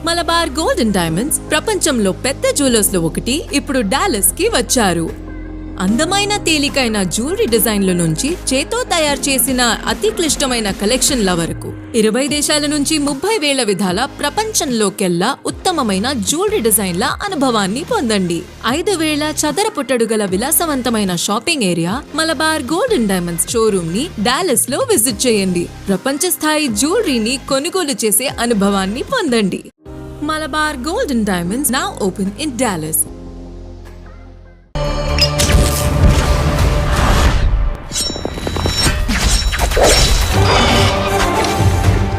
Malabar gold and diamonds ప్రపంచంలో పెద్ద jewellers లో ఒకటి ఇప్పుడు డాలస్ కి వచ్చారు. అందమైన తేలికైన జ్యువెలరీ డిజైన్ల నుంచి చేతో తయారు చేసిన అతి క్లిష్టమైన కలెక్షన్ల వరకు 20 దేశాల నుంచి 30,000 విధాల ప్రపంచంలోకెల్లా ఉత్తమమైన జ్యువెలరీ డిజైన్ల అనుభవాన్ని పొందండి. 5,000 చదరపుటడుగల విలాసవంతమైన shopping area Malabar gold and diamonds showroom ని డాలస్ లో విజిట్ చేయండి. ప్రపంచ స్థాయి జ్యువెలరీని కొనుగోలు చేసే అనుభవాన్ని పొందండి. Malabar Gold and Diamonds now open in Dallas.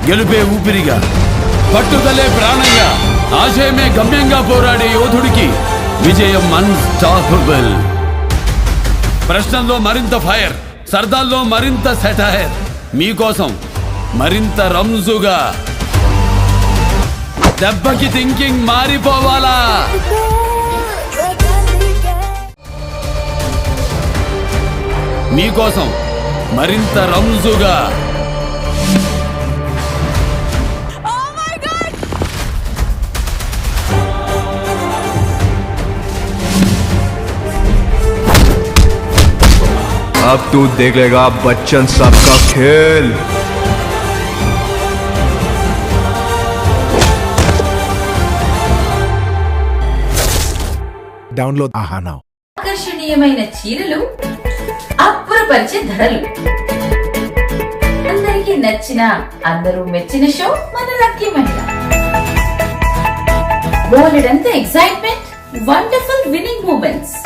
గెలుపే ఊపిరిగా, పట్టుదలే ప్రాణంగా, ఆశయమే గమ్యంగా పోరాడే యోధుడికి విజయం అన్స్టాపబుల్. ప్రశ్నల్లో మరింత ఫైర్, సర్దాల్లో మరింత సెటైర్, మీకోసం మరింత రంజుగా. దెబ్బకి థింకింగ్ మారిపోవాలా? మీకోసం మరింత రంజుగా. अब तू देख लेगा बच्चन साहब का खेल. డౌన్లోడ్ ఆహా నౌ. ఆకర్షణీయమైన చీరలు, అబ్బురపరిచే ధరలు, అందరికీ నచ్చిన, అందరూ మెచ్చిన షో మన లక్కీ మహిళ. బోలెడంత excitement, wonderful winning moments.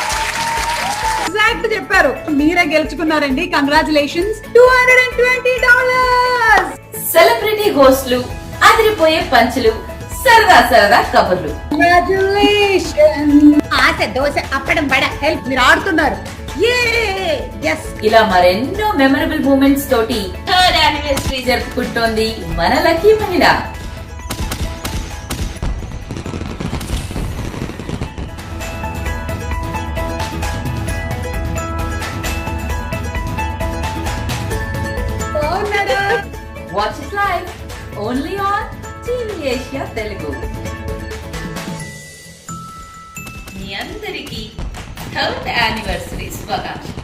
Exact చెప్పారు, మీరే గెలుచుకున్నారండి. కంగ్రాచులేషన్స్. $220. సెలబ్రిటీ హోస్ట్లు, అదిరిపోయే పంచులు, సరదా సరదా కబుర్లు. ఆశ దోశ అప్పడం బడ హెల్ప్ మీరు ఆడుతున్నారు. ఇలా మరెన్నో మెమరబుల్ మూమెంట్స్ తోటి 3rd యానివర్సరీ జరుపుకుంటోంది మన లక్కీ మహిళ. Watch it live only on TV Asia Telugu. మీ అందరికీ 3rd యానివర్సరీ శుభాకాంక్షలు.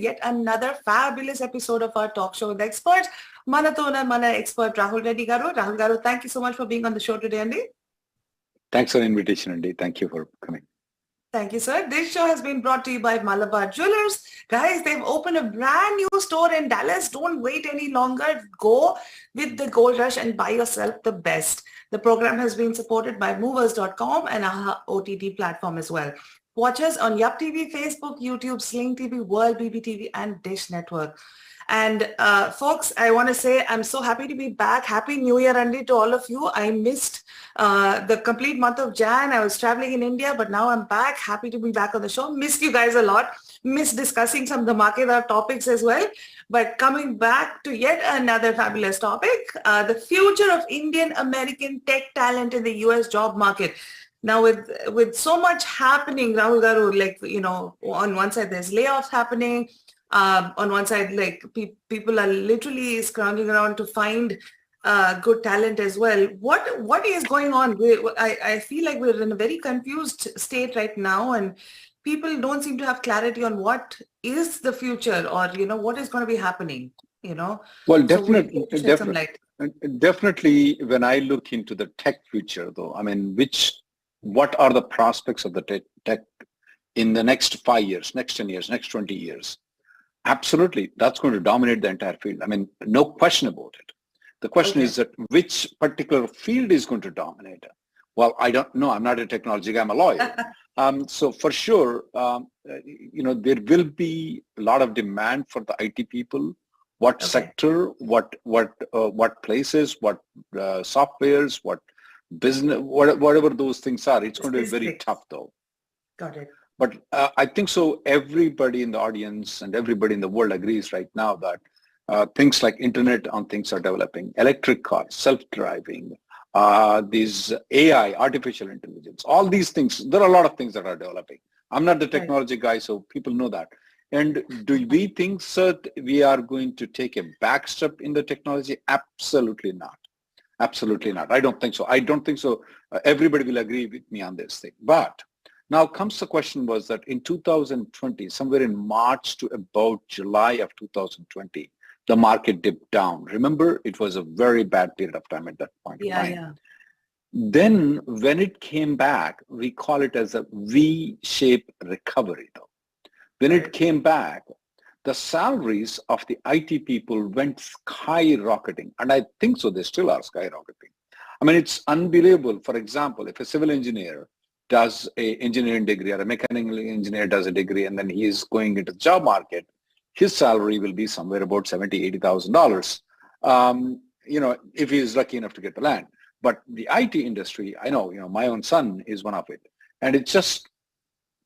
Yet another fabulous episode of our talk show with experts. Manatona mana expert Rahul Reddy garu. Rahul garu, thank you so much for being on the show today, Andy. Thanks for the invitation, Andy. Thank you for coming. Thank you, sir. This show has been brought to you by Malabar Jewelers. Guys, they've opened a brand new store in Dallas. Don't wait any longer. Go with the gold rush and buy yourself the best. The program has been supported by movers.com and our OTT platform as well. Watch us on Yup TV, Facebook, YouTube, Sling TV, World BBTV, and Dish Network. And folks, I want to say I'm so happy to be back. Happy New Year, Andy, to all of you. I missed the complete month of Jan. I was traveling in India, but now I'm back. Happy to be back on the show. Missed you guys a lot. Missed discussing some of the market topics as well. But coming back to yet another fabulous topic, the future of Indian American tech talent in the US job market. Now with so much happening, Rahul garu, like, you know, on one side there's layoffs happening. On one side, like people are literally scrounging around to find good talent as well. What is going on? I feel like we're in a very confused state right now, and people don't seem to have clarity on what is the future, or, you know, what is going to be happening, you know. Well, definitely when I look into the tech future, though, I mean, what are the prospects of the tech in the next 5 years, next 10 years, next 20 years? Absolutely, that's going to dominate the entire field. I mean, no question about it. The question is that which particular field is going to dominate? Well, I don't know. I'm not a technology guy. I'm a lawyer. So for sure, there will be a lot of demand for the IT people. What sector, what places, what softwares, what business, whatever those things are, it's going to be very tough though. Got it. But I think so everybody in the audience and everybody in the world agrees right now that things like Internet on Things are developing, electric cars, self-driving, these AI, artificial intelligence, all these things. There are a lot of things that are developing. I'm not the technology guy, so people know that. And do we think, sir, we are going to take a back step in the technology? Absolutely not. Absolutely not. I don't think so. I don't think so. Everybody will agree with me on this thing. But now comes the question was that in 2020, somewhere in March to about July of 2020, the market dipped down. Remember, it was a very bad period of time at that point in time. Yeah. Then when it came back, we call it as a V-shaped recovery though. When it came back, the salaries of the IT people went skyrocketing. And I think so, they still are skyrocketing. I mean, it's unbelievable. For example, if a civil engineer does an engineering degree or a mechanical engineer does a degree and then he is going into the job market, his salary will be somewhere about $70,000, $80,000, if he is lucky enough to get the land. But the IT industry, I know, my own son is one of it. And it's just,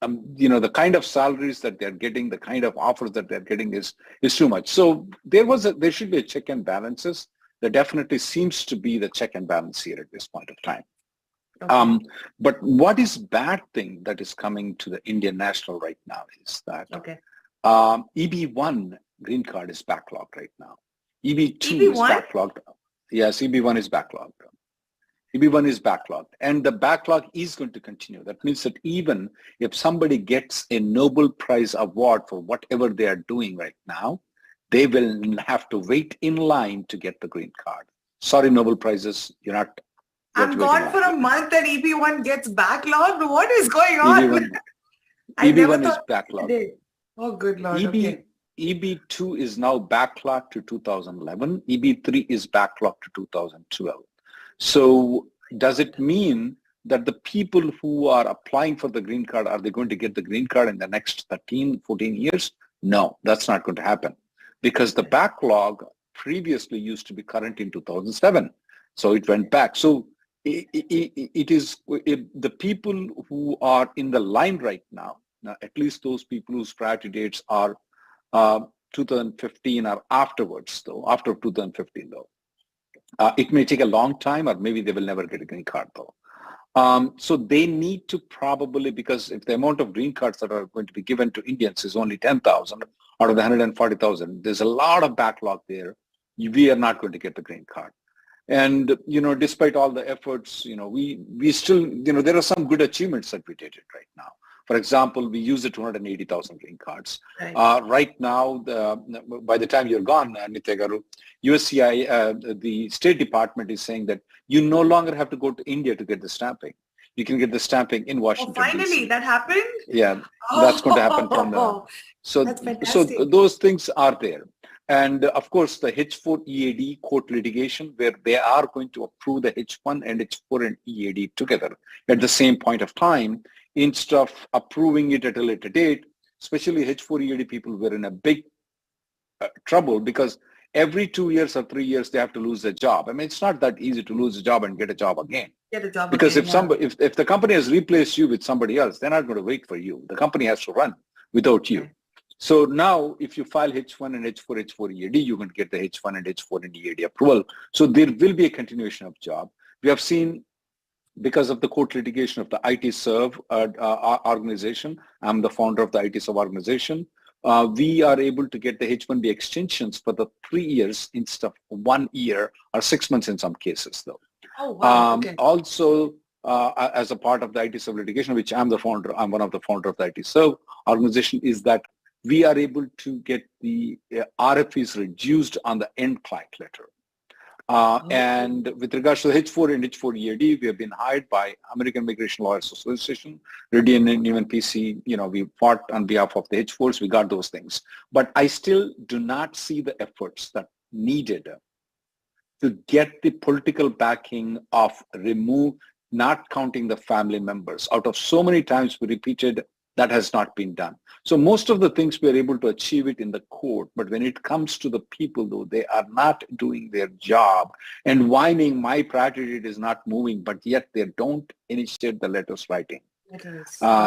the kind of salaries that they're getting, the kind of offers that they're getting is too much. So there should be a check and balances. There definitely seems to be the check and balance here at this point of time. Okay. But what is bad thing that is coming to the Indian national right now is that EB1 green card is backlogged right now. EB2 is backlogged. Yes, EB1 is backlogged. EB1 is backlogged, and the backlog is going to continue. That means that even if somebody gets a Nobel Prize award for whatever they are doing right now, they will have to wait in line to get the green card. Sorry, Nobel Prizes, you're not. I'm gone for a month and EB1 gets backlogged. What is going on? EB1 is backlogged. Oh, good Lord. EB2 is now backlogged to 2011. EB3 is backlogged to 2012. So does it mean that the people who are applying for the green card, are they going to get the green card in the next 13, 14 years? No, that's not going to happen because the backlog previously used to be current in 2007. So it went back. So it is the people who are in the line right now, at least those people whose priority dates are 2015 or afterwards though, after 2015 though. It may take a long time or maybe they will never get a green card though. So they need to probably, because if the amount of green cards that are going to be given to Indians is only 10,000 out of the 140,000, there's a lot of backlog there. We are not going to get the green card. And, despite all the efforts, we still, there are some good achievements that we did it right now. For example, we use the 280,000 green cards. Right now, by the time you're gone, Nitya Garu, USCIS, the State Department is saying that you no longer have to go to India to get the stamping. You can get the stamping in Washington. Finally, that happened? Yeah, that's going to happen from the. So those things are there. And of course, the H4EAD court litigation, where they are going to approve the H1 and H4 and EAD together at the same point of time, instead of approving it at a later date. Especially H4EAD people were in a big trouble because every 2 years or 3 years, they have to lose their job. I mean, it's not that easy to lose a job and get a job again. Because if the company has replaced you with somebody else, they're not going to wait for you. The company has to run without you. So now if you file H1 and H4, H4EAD, you can get the H1 and H4 and EAD approval. So there will be a continuation of job. We have seen, because of the court litigation of the 𝐸 organization, I'm the founder of the 𝐸 organization, we are able to get the H1B extensions for the 3 years instead of 1 year or 6 months in some cases though. Oh, wow. Also, as a part of the 𝐸 litigation, which I'm one of the founder of the 𝐸 organization, is that we are able to get the RFEs reduced on the end client letter. And with regards to the H4 and H4EAD, we have been hired by American Immigration Lawyers Association, Reddy and Newman PC. We fought on behalf of the H4s. We got those things. But I still do not see the efforts that needed to get the political backing of not counting the family members. Out of so many times we repeated, that has not been done. So most of the things we are able to achieve it in the court, but when it comes to the people, though, they are not doing their job and whining, my priority is not moving, but yet they don't initiate the letters writing.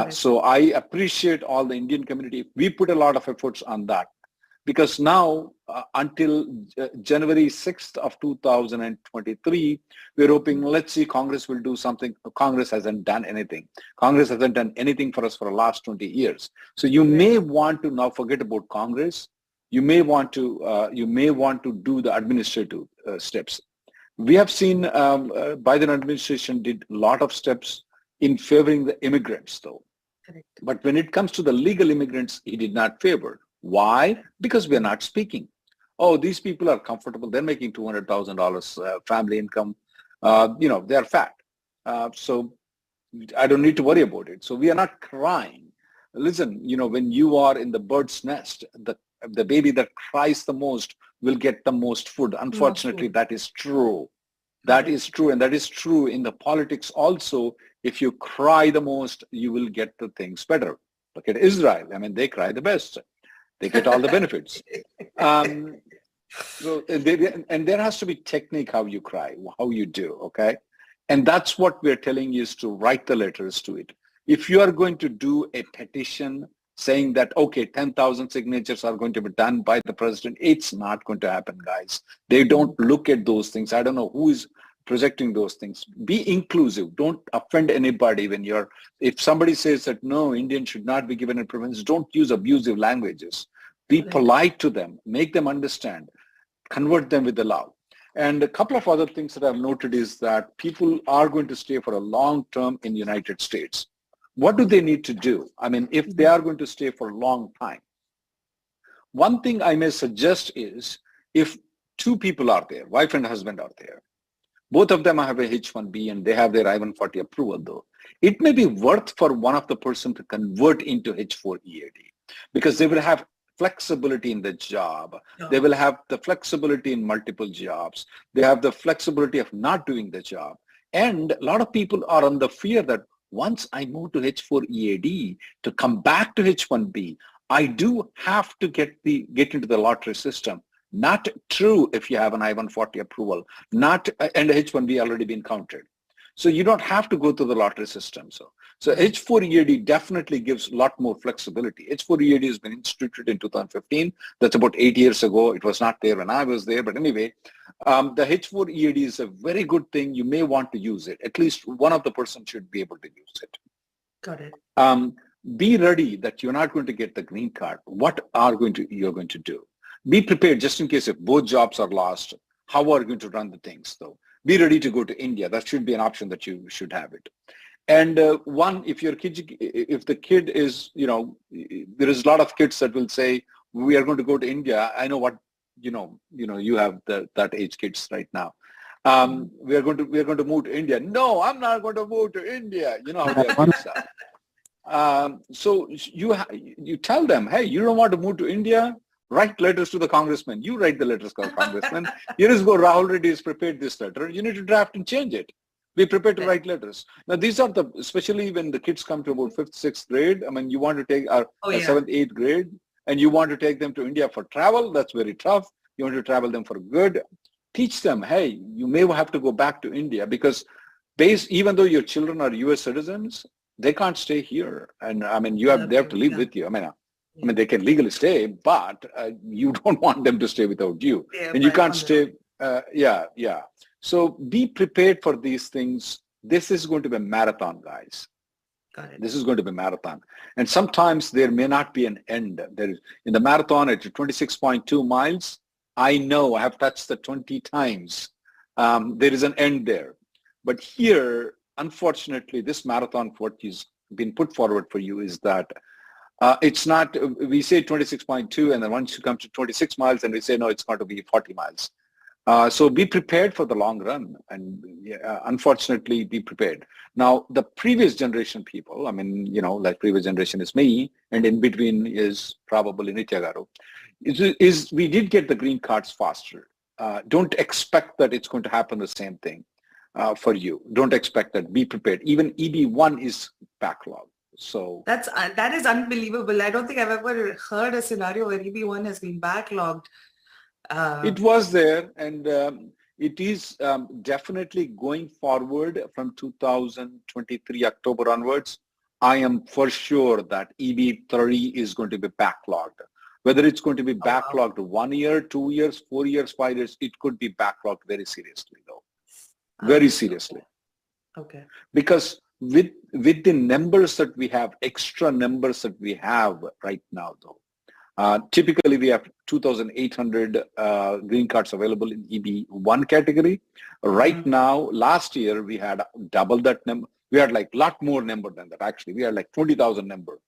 So I appreciate all the Indian community. We put a lot of efforts on that, because now until January 6th of 2023, we're hoping, let's see, Congress will do something. Congress hasn't done anything. Congress hasn't done anything for us for the last 20 years. So you may want to now forget about Congress. You may want to do the administrative steps. We have seen Biden administration did a lot of steps in favoring the immigrants, though. Correct. But when it comes to the legal immigrants, he did not favor. Why? Because we are not speaking. Oh, these people are comfortable. They're making $200,000 family income. They are fat. So I don't need to worry about it. So we are not crying. Listen, when you are in the bird's nest, the baby that cries the most will get the most food. Unfortunately, that is true. That is true. And that is true in the politics also. If you cry the most, you will get the things better. Look at Israel. I mean, they cry the best. They get all the benefits. And there has to be technique how you cry, how you do, okay? And that's what we're telling you, is to write the letters to it. If you are going to do a petition saying that, okay, 10,000 signatures are going to be done by the president, it's not going to happen, guys. They don't look at those things. I don't know who is projecting those things. Be inclusive. Don't offend anybody if somebody says that, no, Indians should not be given a preference, don't use abusive languages. Be polite to them. Make them understand. Convert them with the love. And a couple of other things that I've noted is that people are going to stay for a long term in the United States. What do they need to do? I mean, if they are going to stay for a long time, one thing I may suggest is, if two people are there, wife and husband are there, both of them have a H1B and they have their I-140 approval, though, it may be worth for one of the person to convert into H4 EAD, because they will have flexibility in the job. They will have the flexibility in multiple jobs. They have the flexibility of not doing the job. And a lot of people are on the fear that once I move to H4 EAD to come back to H1B, I do have to get into the lottery system. Not true if you have an I-140 approval, and H1B already been counted. So you don't have to go through the lottery system. So H4 EAD definitely gives a lot more flexibility. H4 EAD has been instituted in 2015. That's about 8 years ago. It was not there when I was there. But anyway, the H4 EAD is a very good thing. You may want to use it. At least one of the person should be able to use it. Got it. Be ready that you're not going to get the green card. What you're going to do? Be prepared just in case if both jobs are lost. How are you going to run the things, though? Be ready to go to India. That should be an option that you should have it. And if the kid is, there is a lot of kids that will say, we are going to go to India. I know what, you have that age kids right now. We are going to move to India. No, I'm not going to move to India. You know how their kids are. So you tell them, hey, you don't want to move to India? Write letters to the congressman. You write the letters to the congressman. Here is go, Rahul Reddy has prepared this letter. You need to draft and change it. Be prepared to write letters. Now, these are especially when the kids come to about 5th, 6th grade. I mean, you want to take 7th, 8th grade, and you want to take them to India for travel. That's very tough. You want to travel them for good. Teach them, hey, you may have to go back to India, because even though your children are U.S. citizens, they can't stay here. And I mean, they have to live with you. I mean, they can legally stay, but you don't want them to stay without you. And you can't stay. So be prepared for these things. This is going to be a marathon, guys. Got it. This is going to be a marathon. And sometimes there may not be an end. In the marathon at 26.2 miles, I know I have touched the 20 times. There is an end there. But here, unfortunately, this marathon, what has been put forward for you is that it's not, we say 26.2, and then once you come to 26 miles, and we say, no, it's going to be 40 miles. So be prepared for the long run, and unfortunately, be prepared. Now, the previous generation people, I mean, like previous generation is me, and in between is probably Nitya Garu, is we did get the green cards faster. Don't expect that it's going to happen the same thing. for you. Don't expect that. Be prepared. Even EB1 is backlog. So that is unbelievable. I don't think I've ever heard a scenario where EB1 has been backlogged. It was there, and it is definitely going forward from 2023 October onwards. I am for sure that EB30 is going to be backlogged. Whether it's going to be backlogged 1 year, 2 years, 4 years, 5 years, it could be backlogged very seriously, though. Very seriously. Okay. Because with the numbers that we have, extra numbers that we have right now, though, typically we have 2,800 green cards available in EB1 category. Right now, last year we had double that number. We had like a lot more number than that. Actually, we had like 20,000 number,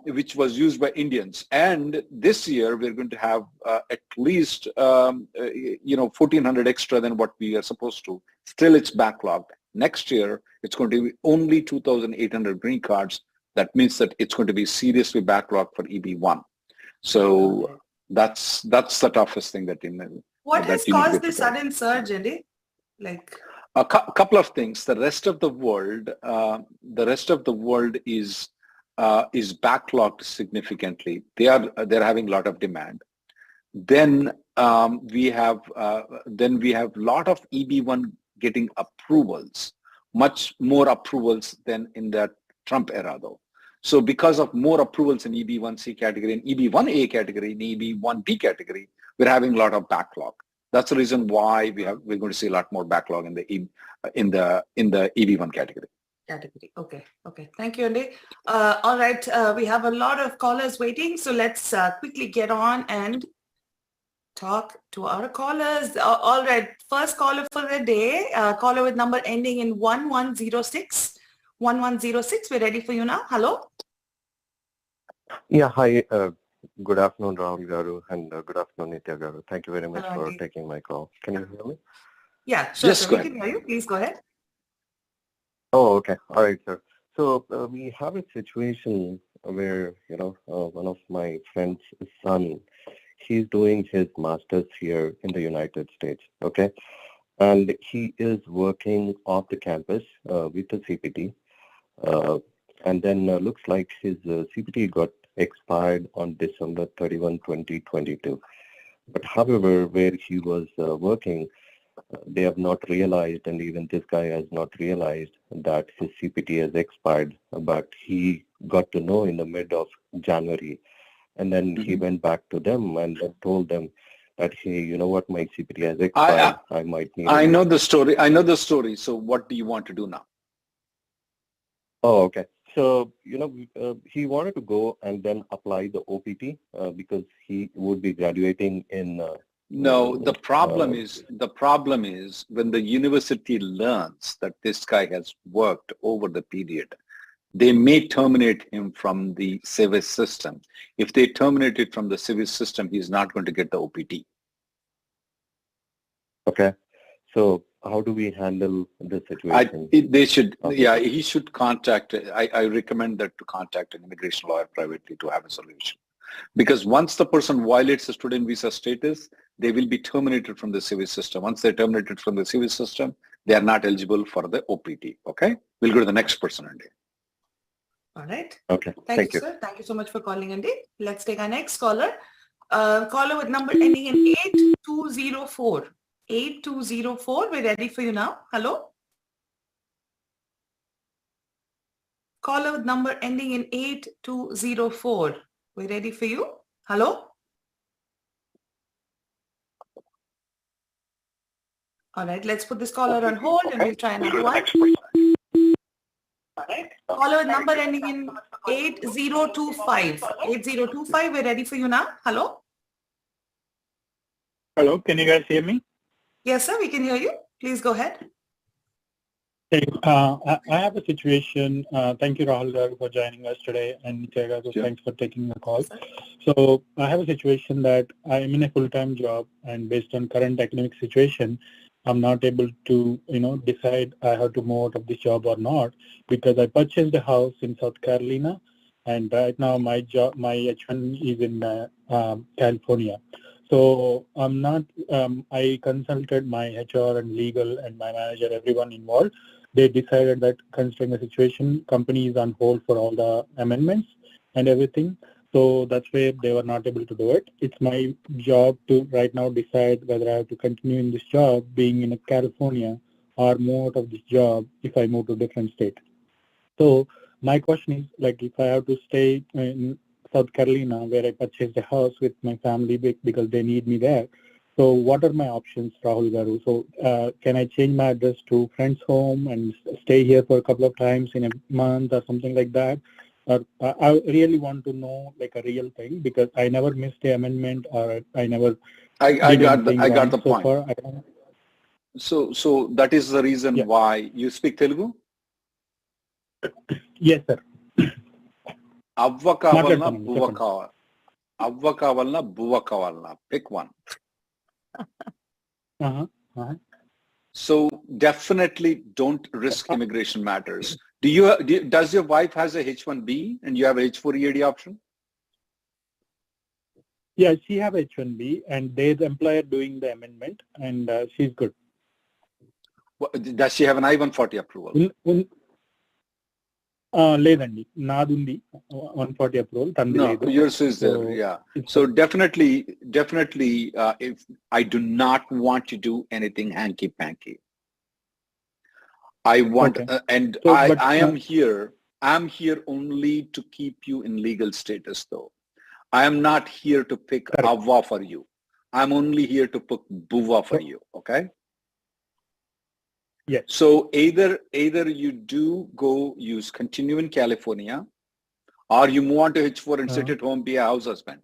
which was used by Indians. And this year we're going to have at least 1,400 extra than what we are supposed to. Still, it's backlogged. Next year, it's going to be only 2,800 green cards. That means that it's going to be seriously backlogged for EB1. So that's the toughest thing that what has caused this sudden surge, Andy? Like a couple of things. The rest of the world is backlogged significantly. They're having a lot of demand. Then we have lot of EB1 getting approvals, much more approvals than in the Trump era, though. So because of more approvals in EB1C category and EB1A category and EB1B category, we're having a lot of backlog. That's the reason why we're going to see a lot more backlog in the EB1 category. Okay. Thank you, Andy. All right, we have a lot of callers waiting, so let's quickly get on and talk to our callers. All right, first caller for the day, caller with number ending in 1106. 1106, we're ready for you now. Hello. Yeah, hi. Good afternoon, Rahul Garu, and good afternoon, Nitya Garu. Thank you very much for taking my call. Can you hear me? Yeah, sure. We can hear you. Please go ahead. Oh, okay. All right, sir. So we have a situation where, one of my friend's son, he's doing his master's here in the United States, okay? And he is working off the campus with the CPT. And then looks like his CPT got expired on December 31, 2022. But however, where he was working, they have not realized, and even this guy has not realized that his CPT has expired, but he got to know in the mid of January. And then he went back to them and told them that, hey, you know what, my CPT has expired. I might need I know the story. So what do you want to do now? Oh, okay. So, he wanted to go and then apply the OPT because he would be graduating in... No, the problem is when the university learns that this guy has worked over the period, they may terminate him from the service system. If they terminate it from the service system, he's not going to get the OPT. Okay. So how do we handle the situation? He should contact, I recommend that to contact an immigration lawyer privately to have a solution. Because once the person violates the student visa status, they will be terminated from the service system. Once they're terminated from the service system, they are not eligible for the OPT. Okay? We'll go to the next person, Andy. All right. Okay. Thank you, sir. Thank you so much for calling, Andy. Let's take our next caller. Caller with number ending in 8204. 8204. We're ready for you now. Hello. Caller with number ending in 8204. We're ready for you. Hello. All right, let's put this caller on hold and we'll try another one. All right. Caller with number ending in 8025. 8025, we're ready for you now. Hello. Hello, can you guys hear me? Yes, sir, we can hear you. Please go ahead. Hey, I have a situation. Thank you, Rahul Garu, for joining us today, and Nitya Garu, thanks for taking the call. So I have a situation that I am in a full-time job, and based on current economic situation, I'm not able to, decide I have to move out of this job or not, because I purchased a house in South Carolina, and right now my H1 is in California. So I'm not, I consulted my HR and legal and my manager, everyone involved. They decided that considering the situation, company is on hold for all the amendments and everything. So that's why they were not able to do it. It's my job to right now decide whether I have to continue in this job being in California or move out of this job if I move to a different state. So my question is, like, if I have to stay in South Carolina, where I purchased a house with my family because they need me there. So what are my options, Rahul Garu? So can I change my address to friend's home and stay here for a couple of times in a month or something like that? Or I really want to know like a real thing because I never missed the amendment or I never. I got the so point. Far, So that is the reason why you speak Telugu? Yes, sir. Avva kavalna, buvva kavalna. Avva kavalna, buvva kavalna. Pick one. So definitely don't risk immigration matters. Does your wife has a H1B and you have a H4EAD option? Yeah, she have H1B and there's the employer doing the amendment and she's good. Does she have an I-140 approval? లేదండి నాది ఉంది 140 approval తంది లేదు. No, yours is there. Yeah. So definitely, if I do not want to do anything hanky panky, I want, and so, I am here. I'm here only to keep you in legal status, though. I am not here to pick avva for you. I'm only here to pick buva for you. Okay. Yes. So either you do go use continue in California, or you move on to H4 and sit at home, be a house husband.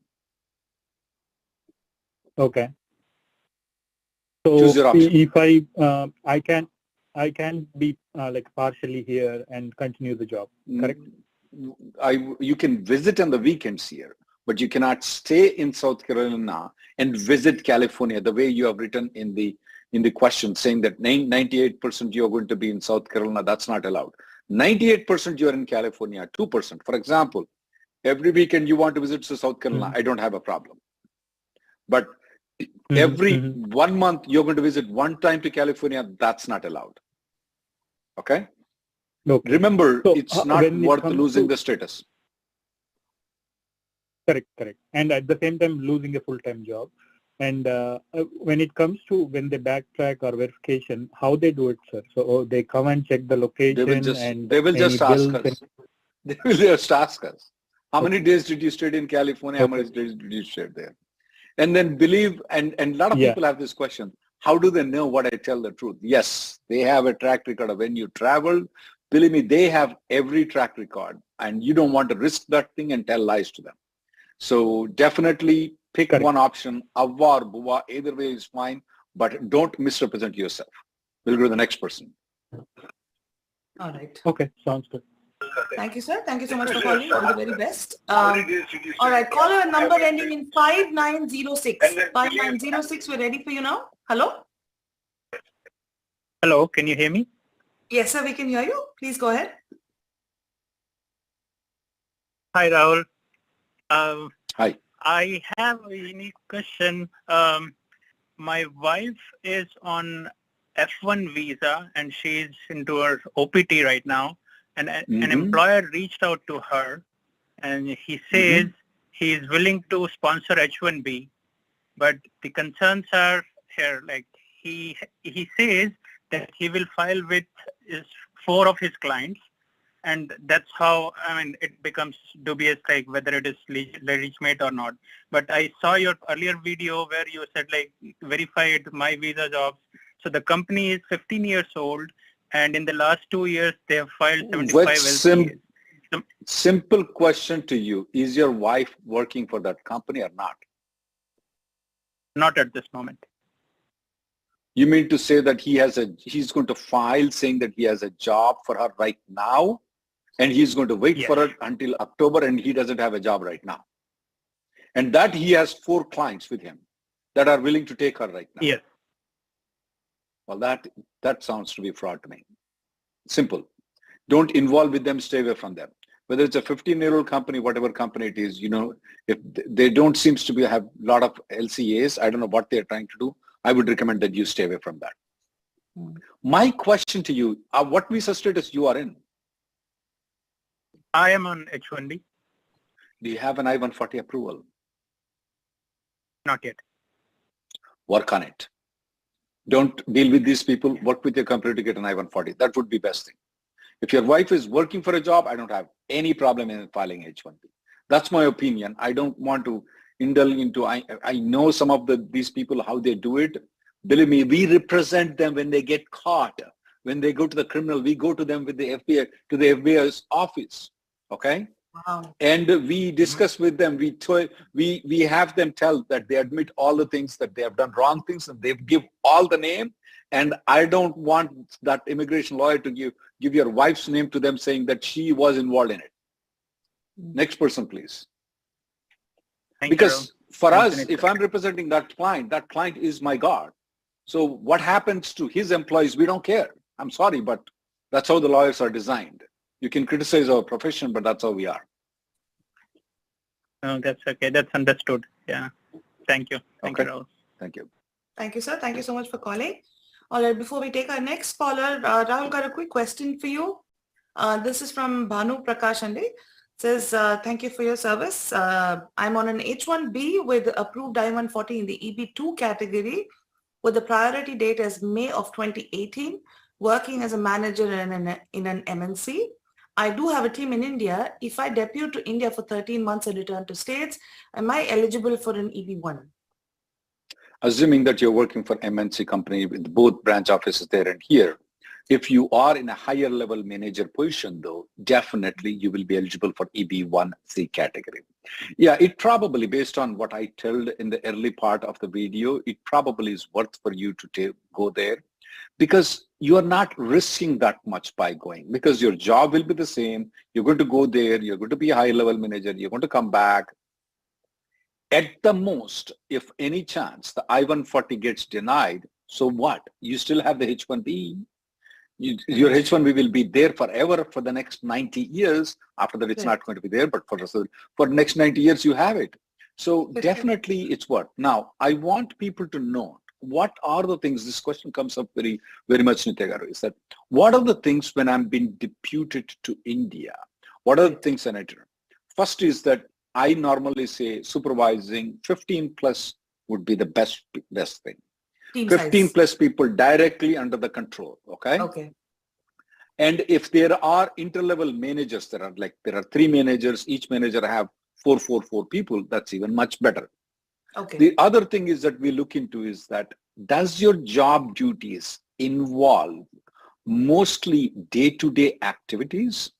Okay. So choose your option. If I can be like partially here and continue the job, correct? You can visit on the weekends here, but you cannot stay in South Carolina and visit California the way you have written in the question, saying that 98% you're going to be in South Carolina. That's not allowed. 98% you're in California, 2%. For example, every weekend you want to visit to South Carolina, I don't have a problem. But every 1 month you're going to visit one time to California, that's not allowed. Okay? Okay. Remember, it's not worth losing the status. Correct. And at the same time, losing a full-time job. And when it comes to when they backtrack or verification, how they do it, sir? So they come and check the location they will just ask us. They will just ask us. How many days did you stay in California? How many days did you stay there? And then believe, and a lot of people have this question. How do they know what I tell the truth? Yes, they have a track record of when you traveled. Believe me, they have every track record and you don't want to risk that thing and tell lies to them. So definitely pick one option, avva or buva, either way is fine, but don't misrepresent yourself. We'll go to the next person. All right. Okay, sounds good. Thank you, sir. Thank you so much for calling. All the very best. All right, caller number ending in 5906. 5906, we're ready for you now. Hello? Hello, can you hear me? Yes, sir, we can hear you. Please go ahead. Hi, Rahul. Hi. I have a unique question. My wife is on F1 visa and she's into her OPT right now. And an employer reached out to her and he says he is willing to sponsor H1B. But the concerns are here, like he says that he will file with 4 of his clients. And that's how, it becomes dubious, like whether it is legitimate or not. But I saw your earlier video where you said, like, verified my visa jobs. So the company is 15 years old, and in the last 2 years, they have filed 75 LCAs. Simple question to you. Is your wife working for that company or not? Not at this moment. You mean to say that he's going to file saying that he has a job for her right now? And he's going to wait for it until October and he doesn't have a job right now. And that he has 4 clients with him that are willing to take her right now. Yes. Well, that sounds to be fraud to me. Simple. Don't involve with them, stay away from them. whether it's a 15-year-old company, whatever company it is, if they don't seems to have a lot of LCAs, I don't know what they're trying to do. I would recommend that you stay away from that. My question to you, what visa status you are in? I am on H1B. Do you have an I-140 approval? Not yet. Work on it. Don't deal with these people. Work with your company to get an I-140. That would be best thing. If your wife is working for a job, I don't have any problem in filing H1B. That's my opinion. I don't want to indulge into, I know some of these people, how they do it. Believe me, we represent them when they get caught. When they go to the criminal, we go to them with the FBI, to the FBI's office. Okay? Wow. And we discuss with them, we have them tell that they admit all the things that they have done wrong things and they give all the name. And I don't want that immigration lawyer to give your wife's name to them saying that she was involved in it. Next person, please. Because for us, if I'm representing that client is my God. So what happens to his employees, we don't care. I'm sorry, but that's how the lawyers are designed. You can criticize our profession, but that's how we are. No, that's okay. That's understood. Yeah. Thank you. Thank you, Rahul. Thank you. Thank you, sir. Thank you so much for calling. All right, before we take our next caller, Rahul got a quick question for you. This is from Bhanu Prakashande. Says, thank you for your service. I'm on an H1B with approved I-140 in the EB2 category with the priority date as May of 2018, working as a manager in an MNC. I do have a team in India. If I debut to India for 13 months and return to States, am I eligible for an EB1? Assuming that you're working for MNC company with both branch offices there and here, if you are in a higher level manager position though, definitely you will be eligible for EB1C category. Yeah, it probably, based on what I told in the early part of the video, it probably is worth for you to go there because you are not risking that much by going because your job will be the same. You're going to go there. You're going to be a high level manager. You're going to come back. At the most, if any chance the I-140 gets denied, so what? You still have the H1B. Your H1B will be there forever for the next 90 years. After that, it's not going to be there, but for the next 90 years, you have it. So definitely it's what. Now, I want people to know what are the things, this question comes up very, very much, Nitya, is that what are the things when I'm being deputed to India? What are the things I need to know? First is that I normally say supervising 15 plus would be the best thing. 15 plus people directly under the control, okay? Okay. And if there are interlevel managers, there are 3 managers, each manager have 4 people, that's even much better. Okay. The other thing is that we look into is that does your job duties involve mostly day-to-day activities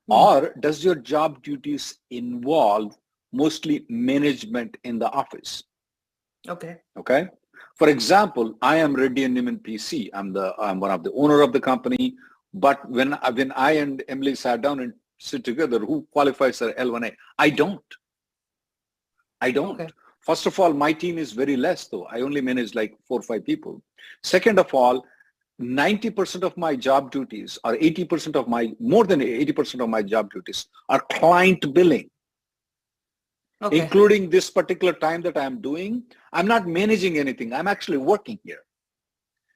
or does your job duties involve mostly management in the office? Okay. Okay. For example, I am Reddy and Neiman PC. I'm one of the owner of the company. But when I and Emily sat down and sit together, who qualifies for L1A? I don't. Okay. First of all, my team is very less though. I only manage like 4 or 5 people. Second of all, 90% of my job duties or more than 80% of my job duties are client billing. Okay. Including this particular time that I'm doing, I'm not managing anything. I'm actually working here.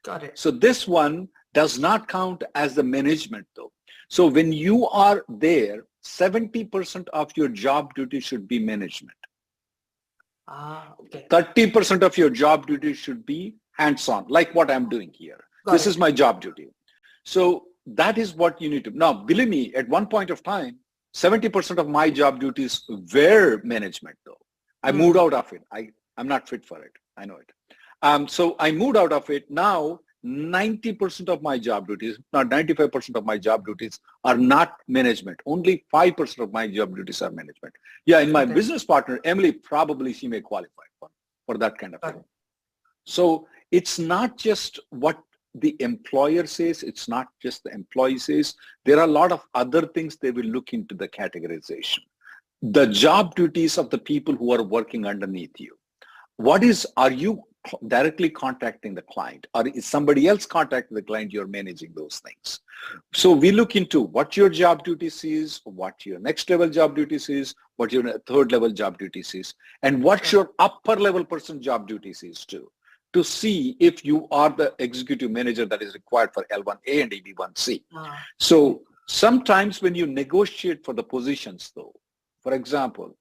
Got it. So this one does not count as the management though. So when you are there, 70% of your job duty should be management. Okay. 30% of your job duty should be hands-on, like what I'm doing here. This is my job duty. So that is what you need to. Now, believe me, at one point of time, 70% of my job duties were management though. I moved out of it. I'm not fit for it. I know it. So I moved out of it. Now, 90% of my job duties, not 95% of my job duties are not management. Only 5% of my job duties are management. Yeah, in my business partner, Emily, probably she may qualify for that kind of thing. So it's not just what the employer says, it's not just the employee says. There are a lot of other things they will look into the categorization. The job duties of the people who are working underneath you. Are you directly contacting the client, or is somebody else contacting the client, you're managing those things. So we look into what your job duties is, what your next level job duties is, what your third level job duties is, and what your upper level person job duties is too, to see if you are the executive manager that is required for L1A and EB1C. So sometimes when you negotiate for the positions though, for example,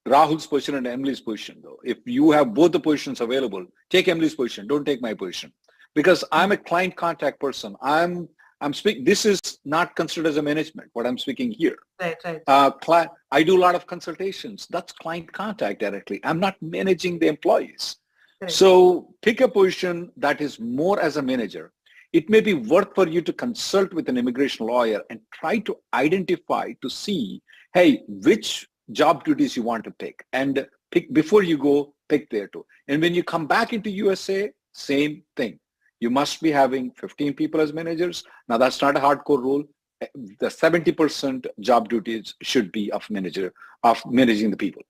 Rahul's position and Emily's position though, if you have both the positions available, take Emily's position, don't take my position. Because I'm a client contact person. I'm speaking, this is not considered as a management, what I'm speaking here. Right. I do a lot of consultations. That's client contact directly. I'm not managing the employees. Right. So pick a position that is more as a manager. It may be worth for you to consult with an immigration lawyer and try to identify to see, hey, which job duties you want to pick, and pick before you go, pick there too. And when you come back into USA, same thing. You must be having 15 people as managers. Now that's not a hardcore rule. The 70% job duties should be of managing the people.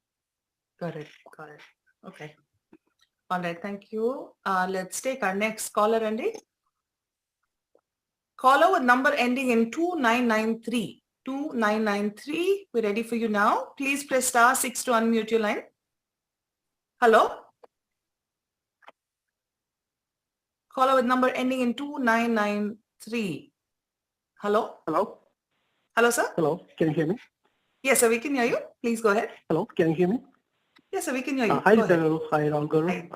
Got it. Okay. All right, thank you. Let's take our next caller, Andy. Caller with number ending in 2993. 2993, we're ready for you now. Please press *6 to unmute your line. Hello? Caller with number ending in 2993. Hello? Hello, sir? Hello, can you hear me? Yes, sir, we can hear you. Please go ahead. Hello, can you hear me? Yes, sir, we can hear you. Hi, Go ahead. Rahul. Hi, Rahul.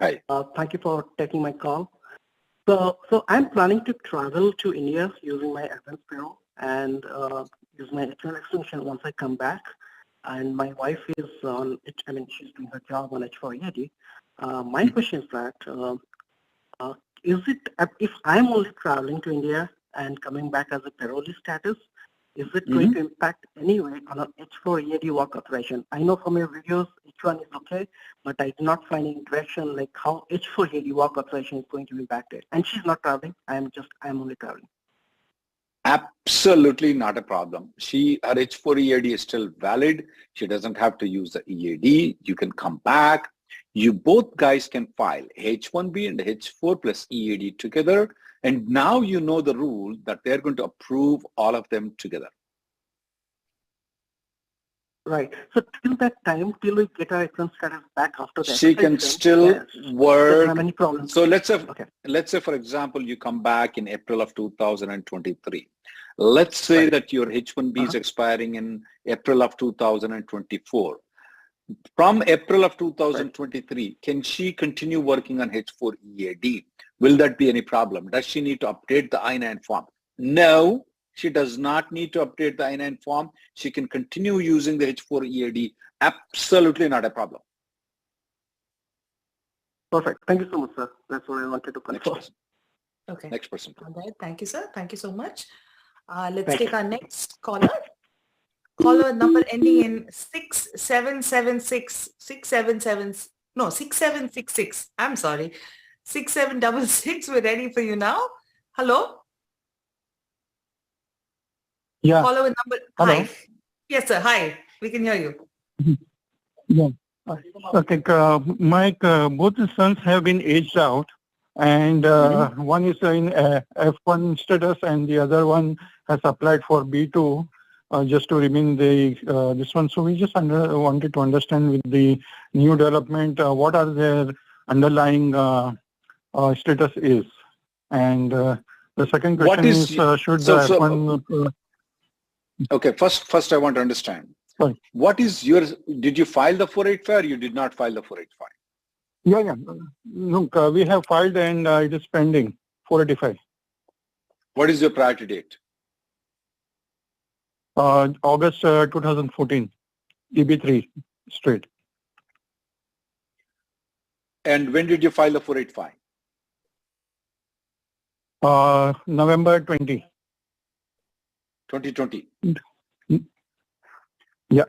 Hi. Thank you for taking my call. So I'm planning to travel to India using my advance payroll and use my H1 extension once I come back. And my wife is on it. I mean, she's doing her job on H4EAD. My question is that if I'm only traveling to India and coming back as a payrollee status, is it going to impact anyway on an H4EAD work authorization? I know from your videos, H1 is okay, but I did not find any direction like how H4EAD work authorization is going to be impacted. And she's not traveling. I'm only traveling. Absolutely not a problem. Her H4EAD is still valid. She doesn't have to use the EAD. You can come back. You both guys can file H1B and H4 plus EAD together. And now you know the rule that they're going to approve all of them together. Right. So till that time, till we get our H1 status back after that, she can still work. Doesn't have any problem. So let's say, for example, you come back in April of 2023. Let's say that your H1B is expiring in April of 2024. From April of 2023, can she continue working on H4 EAD? Will that be any problem? Does she need to update the I-9 form? No, she does not need to update the I-9 form. She can continue using the H4 EAD. Absolutely not a problem. Perfect. Thank you so much, sir. That's what I wanted to confirm. Okay. Next person. All right. Thank you, sir. Thank you so much. Let's take our next caller. Caller number ending in 6776. 6766. I'm sorry. 6766. We're ready for you now. Hello? Yeah. Caller with number. Hello. Hi. Yes, sir. Hi. We can hear you. Yeah. Okay. Mike, both the sons have been aged out, and one is in F1 status, and the other one has applied for B2 just to remain this one. So we just wanted to understand with the new development what are their underlying status is, and the second question is should the F1. Okay, first I want to understand. Sorry. What is your, did you file the 485 or you did not file the 485? Yeah. Look, we have filed and it is pending, 485. What is your priority date? August 2014, EB3 straight. And when did you file the 485? November 20. 2020. Yeah.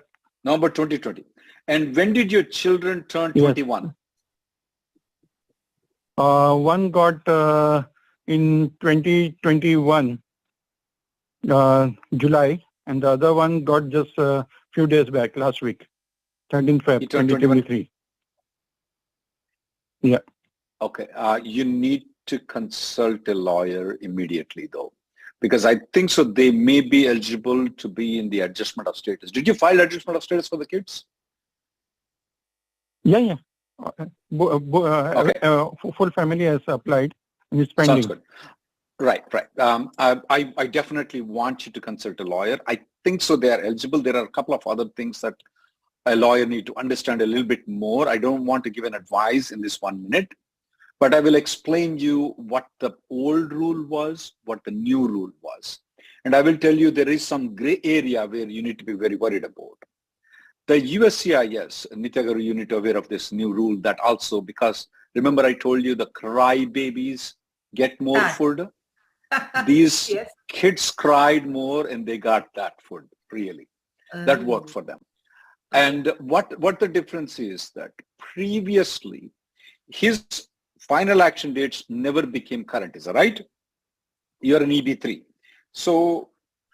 November 2020. And when did your children turn 21? One got in 2021, July, and the other one got just a few days back, last week, 13th Feb, 2023. Yeah. Okay. You need to consult a lawyer immediately, though, because I think so they may be eligible to be in the adjustment of status. Did you file adjustment of status for the kids? Yeah. Okay. Full family has applied and it's pending. Sounds good. Right. I definitely want you to consult a lawyer. I think so they are eligible. There are a couple of other things that a lawyer need to understand a little bit more. I don't want to give an advice in this 1 minute, but I will explain you what the old rule was, what the new rule was. And I will tell you there is some gray area where you need to be very worried about. The USCIS, Nitya, you need to be aware of this new rule that also, because remember I told you the cry babies get more food. These Yes. kids cried more and they got that food, really. That worked for them. And what the difference is that previously his final action dates never became current, is that right? You're an EB3. So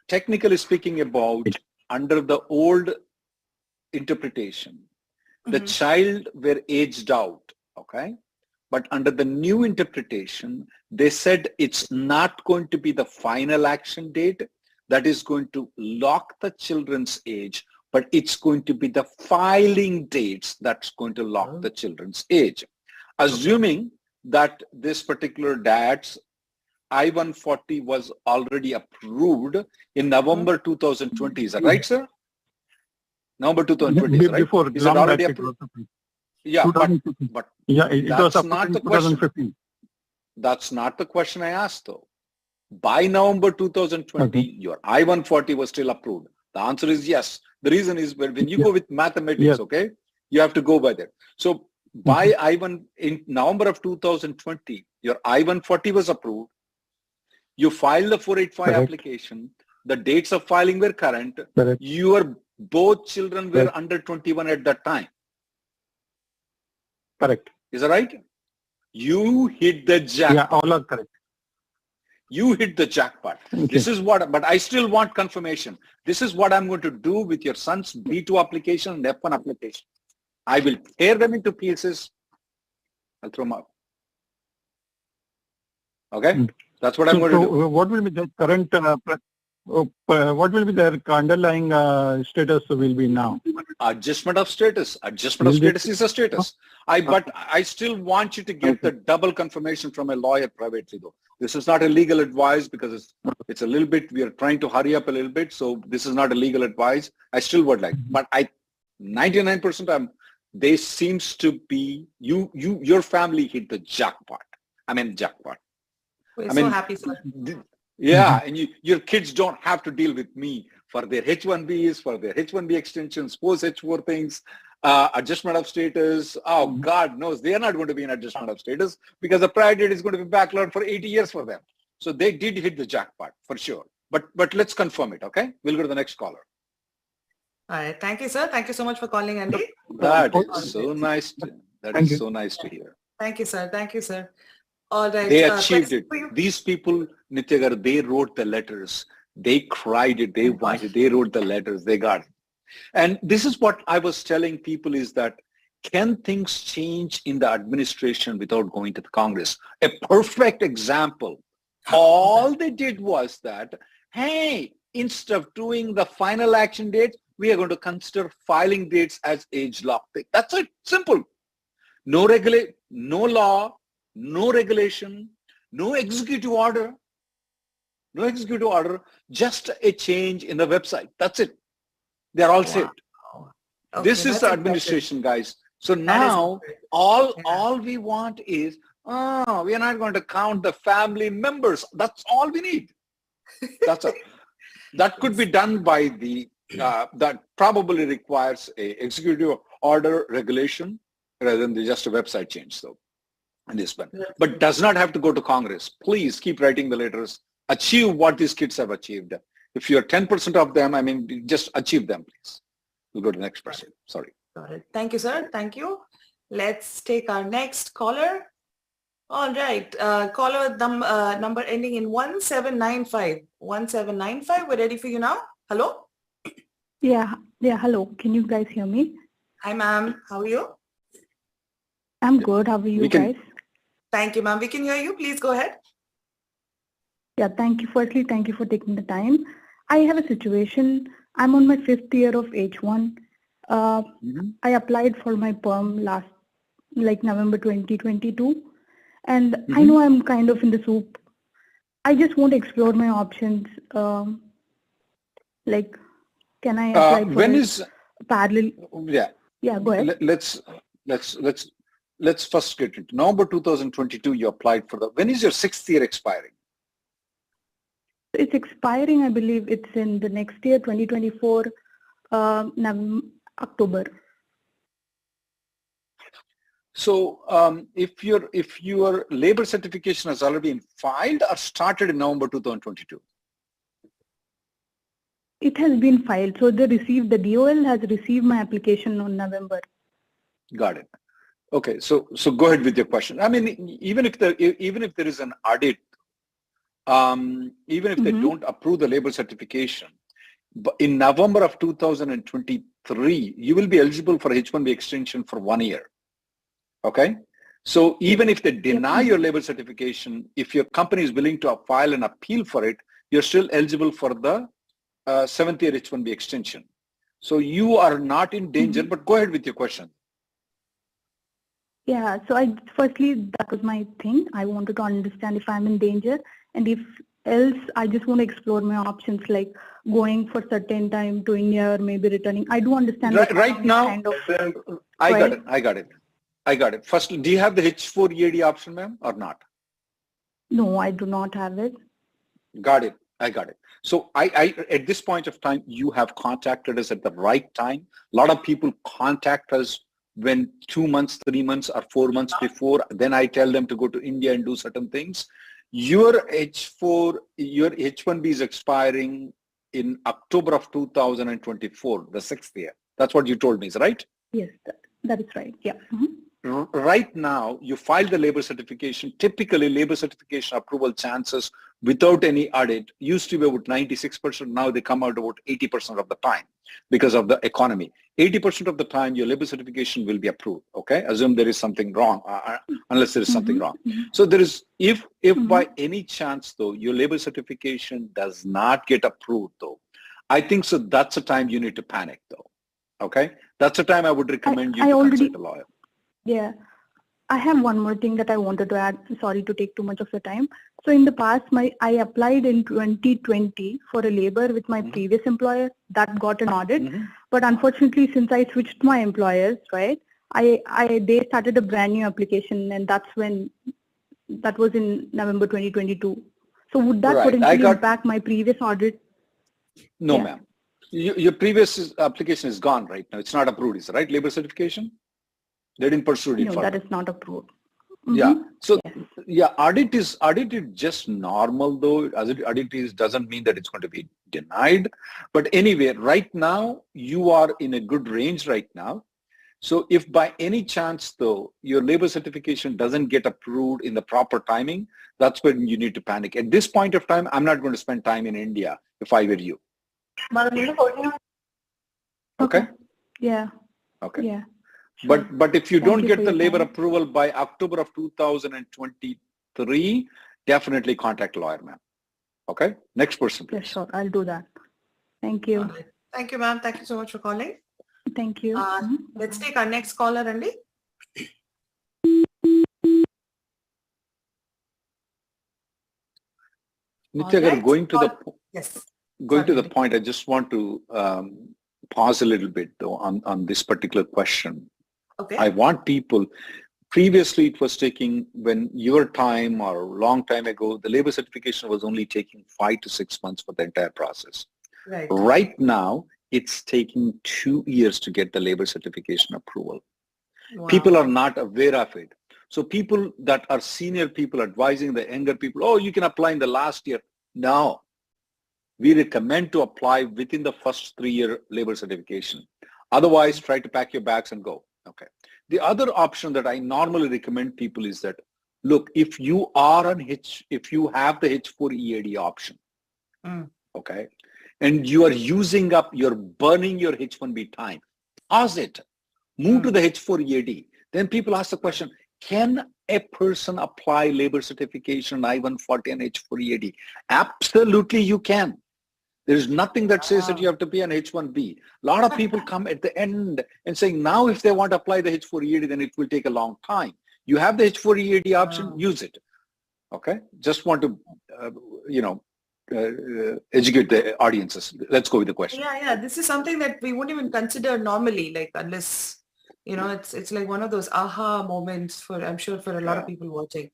technically speaking about under the old interpretation, the child were aged out, okay? But under the new interpretation, they said it's not going to be the final action date that is going to lock the children's age, but it's going to be the filing dates that's going to lock the children's age. Assuming that this particular dad's I-140 was already approved in November 2020. Is that right, sir? November 2020, right? Before, is it already approved? Yeah, but it was that's not the question. 2015. That's not the question I asked, though. By November 2020, your I-140 was still approved. The answer is yes. The reason is when you go with mathematics, okay, you have to go by that. So by in November of 2020, your I-140 was approved. You filed the 485 application. The dates of filing were current. Your both children were under 21 at that time. Correct. Is that right? You hit the jackpot. Yeah, all are correct. You hit the jackpot. Okay. This is what, but I still want confirmation. This is what I'm going to do with your son's B2 application and F1 application. I will tear them into pieces. I'll throw them out. Okay? That's what I'm going to do. What will be the current, what will be their underlying status will be now? Adjustment of status. Adjustment of status is a status. But I still want you to get the double confirmation from a lawyer privately, though. This is not a legal advice because it's a little bit, we are trying to hurry up a little bit. So this is not a legal advice. I still would like, but 99% they seems to be, your family hit the jackpot. I mean, jackpot. We're so happy, sir. Yeah, and your kids don't have to deal with me for their H1Bs, for their H1B extensions, post-H4 things, adjustment of status. Oh, God knows they are not going to be in adjustment of status because the prior date is going to be backlogged for 80 years for them. So they did hit the jackpot for sure. But let's confirm it, okay? We'll go to the next caller. All right. Thank you, sir. Thank you so much for calling, Andy. That is so nice. That is so nice to hear. Thank you, sir. Thank you, sir. All right. They achieved it. These people, Nitya, they wrote the letters. They cried it. They wanted. They wrote the letters. They got it. And this is what I was telling people is that can things change in the administration without going to the Congress? A perfect example. All they did was that, hey, instead of doing the final action date, we are going to consider filing dates as age lock. That's it. Simple. No law, no regulation, no executive order, just a change in the website. That's it. They're all set. Okay, this is the administration, guys. So now all we want is, we are not going to count the family members. That's all we need. That's it. That could be done by the, that probably requires a executive order regulation rather than just a website change though. In this one, but does not have to go to Congress. Please keep writing the letters. Achieve what these kids have achieved. If you're 10% of them, I mean, just achieve them, please. We'll go to the next person. Sorry. Got it. Thank you, sir. Thank you. Let's take our next caller. All right. Caller number ending in 1795. 1795. We're ready for you now. Hello? Yeah. Hello. Can you guys hear me? Hi, ma'am. How are you? I'm good. How are you guys? Thank you, ma'am. We can hear you. Please go ahead. Yeah, thank you. Firstly, thank you for taking the time. I have a situation. I'm on my 5th year of H1. I applied for my Perm last, like November 2022. And I know I'm kind of in the soup. I just want to explore my options. Like, can I apply for when is parallel? Yeah. Yeah, go ahead. Let's first get into November 2022. You applied for the. When is your 6th year expiring? It's expiring, I believe it's in the next year, 2024, October. So if your labor certification has already been filed or started in November 2022? It has been filed. So the DOL has received my application on November. Got it. Okay, so go ahead with your question. I mean, even if there is an audit, even if they don't approve the labor certification, but in November of 2023, you will be eligible for H1B extension for 1 year. Okay, so even if they deny your labor certification, if your company is willing to file an appeal for it, you're still eligible for the 7th year H1B extension. So you are not in danger, but go ahead with your question. Yeah, so firstly, that was my thing. I wanted to understand if I'm in danger, and if else, I just want to explore my options, like going for certain time to India or maybe returning. I do understand. Right now, I got it. First, do you have the H4 EAD option, ma'am, or not? No, I do not have it. Got it. I got it. So I at this point of time, you have contacted us at the right time. A lot of people contact us when 2 months, 3 months, or 4 months before. Then I tell them to go to India and do certain things. Your H1B is expiring in October of 2024, the 6th year. That's what you told me, right? Yes, that is right. Yeah. Right now, you filed the labor certification. Typically, labor certification approval chances without any audit used to be about 96%. Now they come out about 80% of the time because of the economy. 80% of the time, your labor certification will be approved. Okay, assume there is something wrong, unless there is something wrong. So there is, if by any chance though your labor certification does not get approved though, I think so that's a time you need to panic though. Okay, that's a time I would recommend you to consult a lawyer. Yeah. I have one more thing that I wanted to add. Sorry to take too much of your time. So in the past, I applied in 2020 for a labor with my previous employer that got an audit. But unfortunately, since I switched my employers, right, they started a brand new application, and that was in November 2022. So would that potentially impact my previous audit? No, ma'am. Your previous application is gone right now. It's not approved, is it right? Labor certification? They didn't pursue it. No, that is not approved. Yeah. So audit is just normal though. As audit is doesn't mean that it's going to be denied. But anyway, right now you are in a good range right now. So if by any chance though your labor certification doesn't get approved in the proper timing, that's when you need to panic. At this point of time, I'm not going to spend time in India if I were you. Okay. Yeah. Okay. Yeah. Sure. But if you don't get the labor approval by October of 2023, definitely contact a lawyer, ma'am. Okay? Next person, please. Yes, sure. I'll do that. Thank you. Thank you, ma'am. Thank you so much for calling. Thank you. Let's take our next caller, Andy. Nitya, going to the Certainly. point, I just want to pause a little bit though on this particular question. Okay. I want people, previously it was taking, when your time or a long time ago, the labor certification was only taking 5 to 6 months for the entire process. Right. Right now, it's taking 2 years to get the labor certification approval. Wow. People are not aware of it. So people that are senior people advising the younger people, oh, you can apply in the last year. No. We recommend to apply within the first 3-year labor certification. Otherwise, try to pack your bags and go. Okay. The other option that I normally recommend people is that, look, if you are if you have the H4 EAD option, okay, and you are you're burning your H1B time, pause it, move to the H4 EAD. Then people ask the question, can a person apply labor certification, I-140 and H4EAD? Absolutely you can. There is nothing that says that you have to be an H1B. A lot of people come at the end and saying, now if they want to apply the H4EAD, then it will take a long time. You have the H4EAD option, use it. Okay? Just want to, educate the audiences. Let's go with the question. Yeah. This is something that we wouldn't even consider normally, like unless, it's like one of those aha moments for, I'm sure, for a lot of people watching.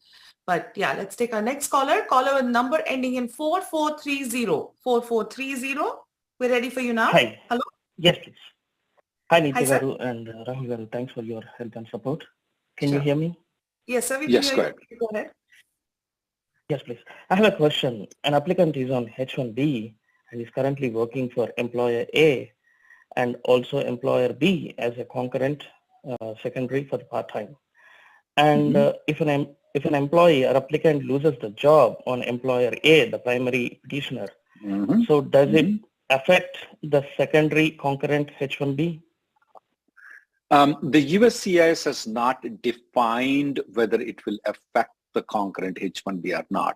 But yeah, let's take our next caller. Caller with number ending in 4430. 4430. We're ready for you now. Hi. Hello? Yes, please. Hi, Hi, Nitya sir. Garu and Rahul Garu. Thanks for your help and support. Can you hear me? Yes, sir. We Yes, can go hear ahead. you. Go ahead. Yes, please. I have a question. An applicant is on H1B and is currently working for employer A and also employer B as a concurrent secondary for the part-time. And if an employee or applicant loses the job on employer A, the primary petitioner, so does it affect the secondary concurrent H1B? The USCIS has not defined whether it will affect the concurrent H1B or not.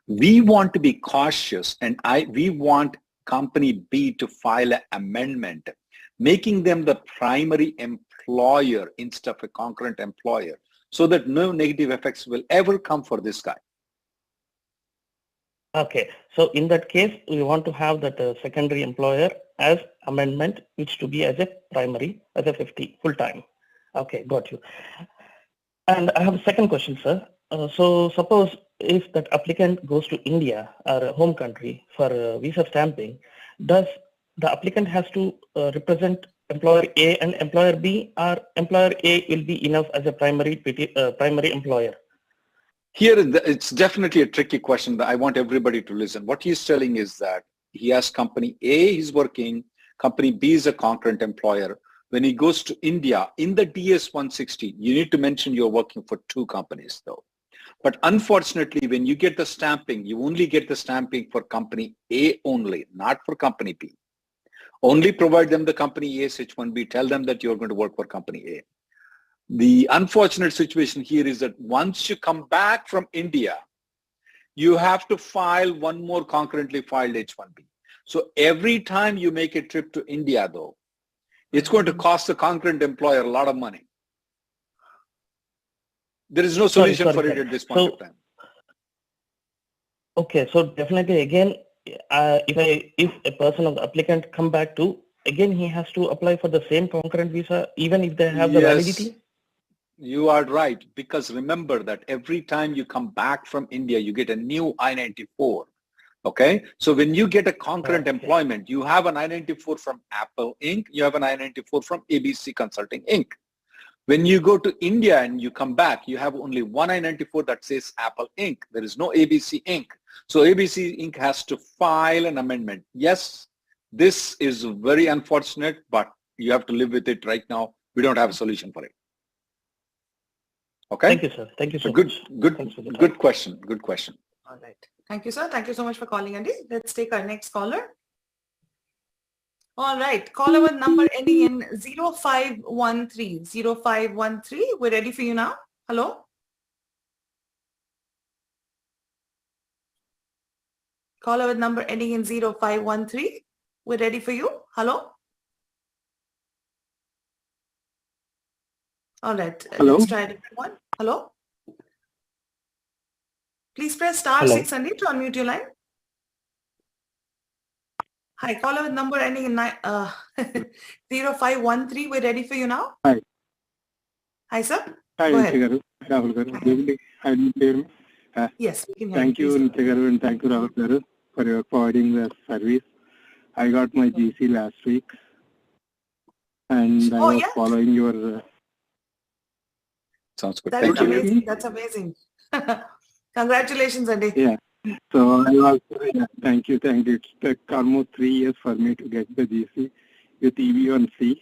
We want to be cautious, and we want company B to file an amendment, making them the primary employer instead of a concurrent employer, so that no negative effects will ever come for this guy. Okay, so in that case, we want to have that secondary employer as amendment, which to be as a primary, as a 50 full-time. Okay, got you. And I have a second question, sir. So suppose if that applicant goes to India or a home country for visa stamping, does the applicant has to represent employer A and employer B, or employer A will be enough as a primary employer? Here, it's definitely a tricky question that I want everybody to listen. What he's telling is that he has company A, he's working, company B is a concurrent employer. When he goes to India, in the DS-160, you need to mention you're working for two companies though. But unfortunately, when you get the stamping, you only get the stamping for company A only, not for company B. Only provide them the company A's H1B, tell them that you're going to work for company A. The unfortunate situation here is that once you come back from India, you have to file one more concurrently filed H1B. So every time you make a trip to India though, it's going to cost the concurrent employer a lot of money. There is no solution for it at this point of time. Okay, so definitely again, if a person of the applicant come back to, again he has to apply for the same concurrent visa even if they have the validity? You are right, because remember that every time you come back from India, you get a new I-94. Okay, so when you get a concurrent employment, you have an I-94 from Apple Inc., you have an I-94 from ABC Consulting Inc. When you go to India and you come back, you have only one I-94 that says Apple Inc. There is no ABC Inc. So ABC Inc. has to file an amendment. Yes, this is very unfortunate, but you have to live with it right now. We don't have a solution for it. Okay? Thank you, sir. Thank you so much. Good question. Good question. All right. Thank you, sir. Thank you so much for calling, Andy. Let's take our next caller. All right. Caller with number ending in 0513. 0513. We're ready for you now. Hello? Caller with number ending in 0513. We're ready for you. Hello? All right. Hello? Let's try a different one. Hello? Please press star Hello. 600 to unmute your line. Hi, caller with number ending in 0513. We're ready for you now. Hi. Hi, sir. Hi, Go ahead. Nitya Garu. Rahul Garu. Good evening. Hi, do you hear me? Yes, we can hear Thank you, please. Nitya Garu, and thank you, Rahul Garu, for your providing the service. I got my GC last week, and I was following your... Sounds good. That Thank is you. amazing. That's amazing. Congratulations, Andy. Yeah. So I was, thank you. It took almost 3 years for me to get the GC with EB1C.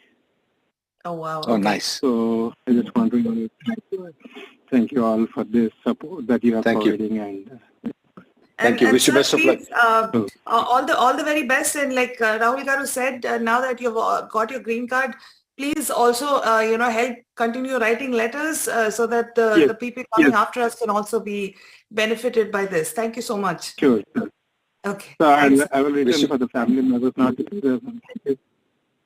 Oh, wow. Oh, nice. So I just want to thank you all for this support that you are providing. Thank you. Wish you best of luck. All the very best. And like Rahul Garu said, now that you've got your green card, please also, help continue writing letters so that the people coming after us can also be benefited by this. Thank you so much. Sure. Okay. So I will return for the family members not to do the.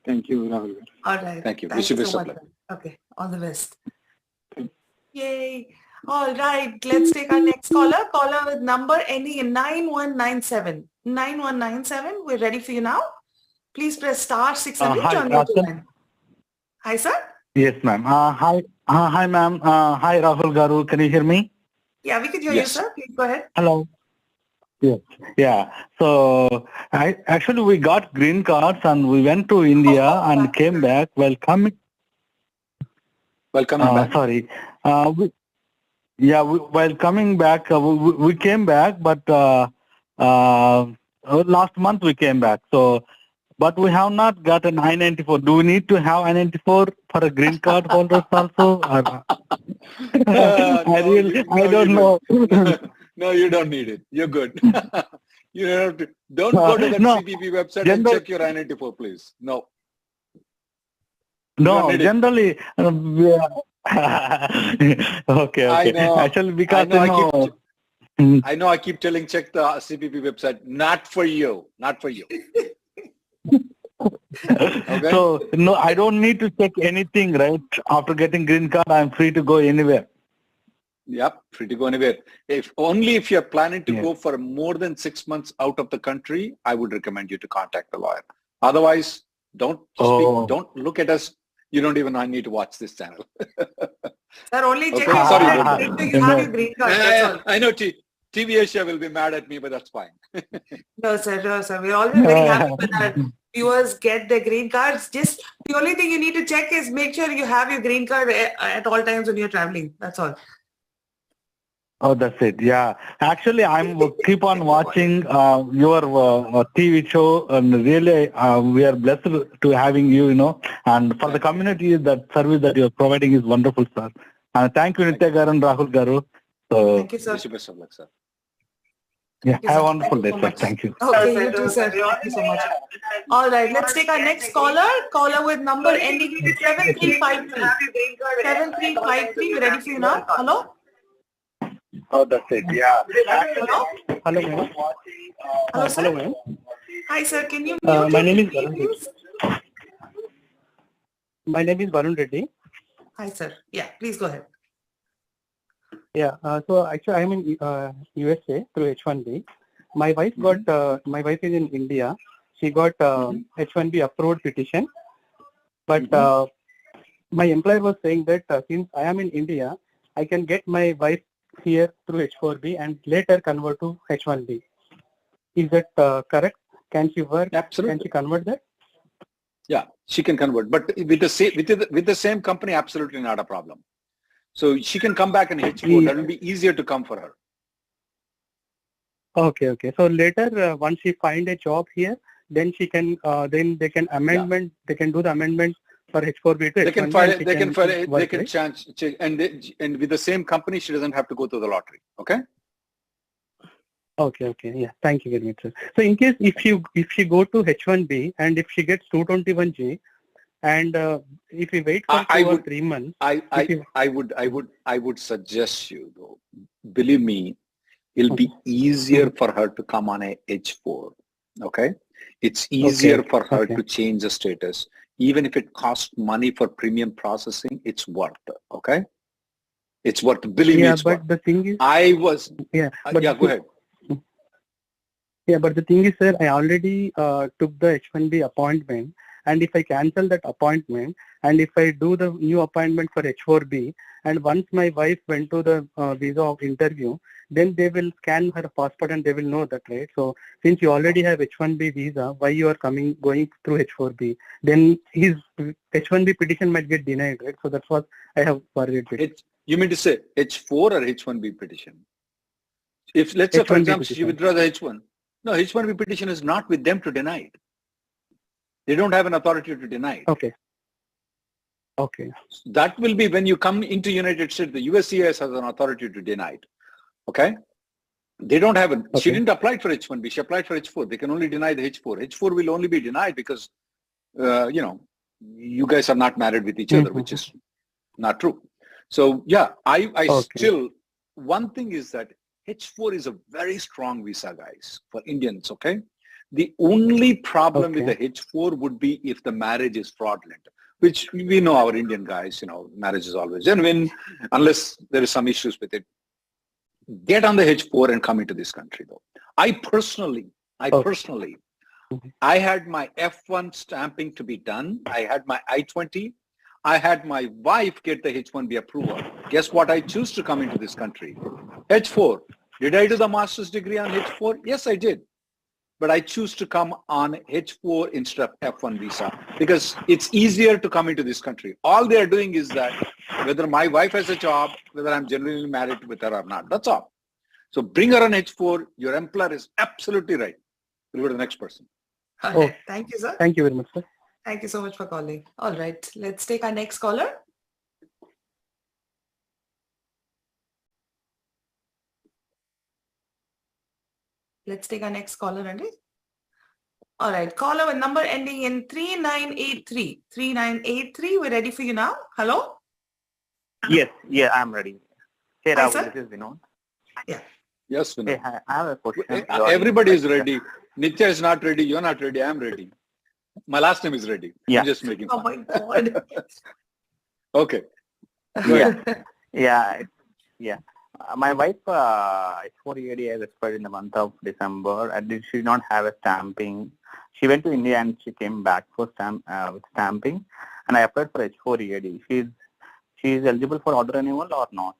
Thank you, Rahul. All right. Thank you. Thank you so much. Luck. Okay. All the best. Yay. All right. Let's take our next caller. Caller with number ending in 9197. 9197. We're ready for you now. Please press star 6 and Hi, on your line. Hi, sir. Yes, ma'am. Hi, ma'am. Hi, Rahul Garu. Can you hear me? Yeah, we can hear you, sir. Please go ahead. Hello. Yes. Yeah. So we got green cards and we went to India and came back. While coming back. Sorry. While coming back, we came back, but last month we came back. So, but we have not got an I-94. Do we need to have I-94 for a green card holders also? I don't know. No, you don't need it. You're good. You don't have to. Don't go to the CPP website and check your I-94, please. No. No, generally. Okay. I know. Actually, because I know. I keep telling check the CPP website. Not for you. Not for you. Okay? So no, I don't need to check anything, right? After getting green card, I'm free to go anywhere. Yep, free to go anywhere. If you're planning to go for more than 6 months out of the country, I would recommend you to contact the lawyer. Otherwise, don't speak, don't look at us. You don't even need to watch this channel. Sir, only check you have your green card. That's all. I know Tvasia will be mad at me, but that's fine. No, sir. We're always very happy when our viewers get their green cards. Just the only thing you need to check is make sure you have your green card at all times when you're traveling. That's all. Oh, that's it. Yeah. Actually, I'm keep on watching your TV show, and really, we are blessed to having you. And for the community, that service that you're providing is wonderful, sir. And thank you, Nitya Garu and Rahul Garu. So, thank you, sir. Best of luck, sir. Yeah, have a wonderful day, sir. Thank you. Okay, you too, sir. Thank you so much. All right, let's take our next caller. Caller with number ending in 7353. 7353. We're ready for you now. Hello? Oh, that's it. Yeah. Hello? Hello, ma'am. Hello, sir. Hello, ma'am. Hi, sir. Can you mute my name is your Varun video, Reddy. My name is Varun Reddy. Hi, sir. Yeah, please go ahead. Yeah. So actually, I'm in USA through H1B. My wife got. My wife is in India. She got H1B approved petition, but my employer was saying that since I am in India, I can get my wife here through H4B and later convert to H1B. Is that correct? Can she work? Absolutely. Can she convert that? Yeah, she can convert, but with the same company, absolutely not a problem. So she can come back in H4. That will be easier to come for her. Okay. So later, once she find a job here, then she can. Then they can amendment. Yeah. They can do the amendment for H4B to They can H1B. file. They can file. They can change. And with the same company, she doesn't have to go through the lottery. Okay. Okay. Yeah. Thank you very much, sir. So in case if she go to H1B and if she gets 221G, and if we wait for 2 or 3 months, I would suggest you though. Believe me, it'll be easier for her to come on a H4. Okay. It's easier for her to change the status. Even if it costs money for premium processing, it's worth it. Okay. It's worth. Believe me, it's worth. The thing is, go ahead. Yeah, but the thing is, sir, I already took the H1B appointment, and if I cancel that appointment, and if I do the new appointment for H4B, and once my wife went to the visa interview, then they will scan her passport and they will know that, right? So since you already have H1B visa, why you are going through H4B? Then his H1B petition might get denied, right? So that's what I have worried with. You mean to say H4 or H1B petition? If let's say, for example, she withdraws the H1. No, H1B petition is not with them to deny it. They don't have an authority to deny it. Okay. That will be when you come into United States, the USCIS has an authority to deny it. Okay? They don't have it. She didn't apply for H1B. She applied for H4. They can only deny the H4. H4 will only be denied because, you guys are not married with each other, which is not true. So yeah, I still, one thing is that H4 is a very strong visa, guys, for Indians, okay? The only problem with the H4 would be if the marriage is fraudulent, which we know our Indian guys, marriage is always genuine, unless there is some issues with it. Get on the H4 and come into this country, though. I personally, I had my F1 stamping to be done. I had my I-20. I had my wife get the H1B approval. Guess what? I choose to come into this country. H4. Did I do the master's degree on H4? Yes, I did. But I choose to come on H4 instead of F1 visa because it's easier to come into this country. All they are doing is that whether my wife has a job, whether I'm genuinely married with her or not. That's all. So bring her on H4. Your employer is absolutely right. We'll go to the next person. Okay. Thank you, sir. Thank you very much, sir. Thank you so much for calling. All right. Let's take our next caller. Let's take our next caller, Reddy. All right. Caller with number ending in 3983. 3983. We're ready for you now. Hello? Yes. Yeah, I'm ready. Hey, Hi, Rahul, sir. this is Vinod. Yeah. Yes, Vinod. Hey, hi, I have a question. Everybody is ready. Nitya is not ready. You're not ready. I'm ready. My last name is Reddy. Yeah. I'm just making fun. Oh my God. Okay. Yeah. My wife, H4 EAD has expired in the month of December, and she did not have a stamping. She went to India and she came back for with stamping, and I applied for H4 EAD. She is eligible for auto renewal or not?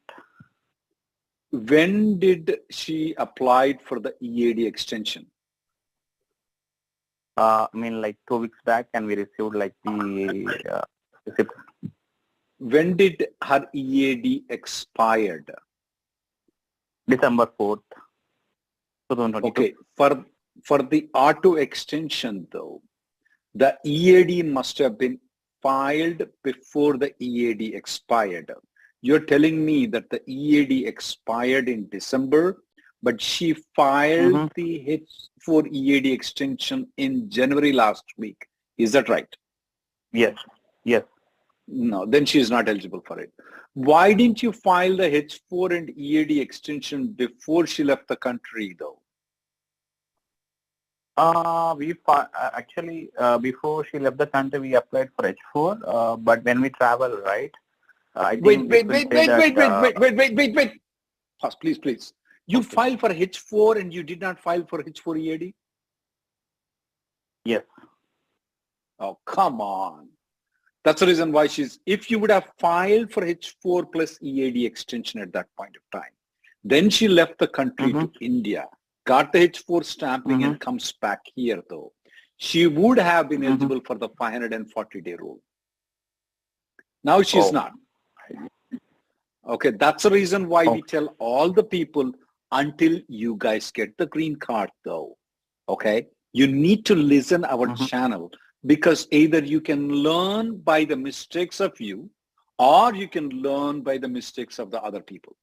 When did she apply for the EAD extension? I mean, like 2 weeks back, and we received like the receipt. When did her EAD expired? December 4th, 2022. Okay, for the auto extension though, the EAD must have been filed before the EAD expired. You're telling me that the EAD expired in December, but she filed the H4 EAD extension in January last week. Is that right? Yes. No, then she is not eligible for it. Why didn't you file the H4 and EAD extension before she left the country though? Actually, before she left the country, we applied for H4, but when we travel, right? Wait. Pause, please. You filed for H4 and you did not file for H4 EAD? Yes. Oh, come on. That's the reason why if you would have filed for H4 plus EAD extension at that point of time, then she left the country to India, got the H4 stamping and comes back here though, she would have been eligible for the 540-day rule. Now she's not. Okay, that's the reason why we tell all the people until you guys get the green card though, okay, you need to listen our channel. Because either you can learn by the mistakes of you or you can learn by the mistakes of the other people.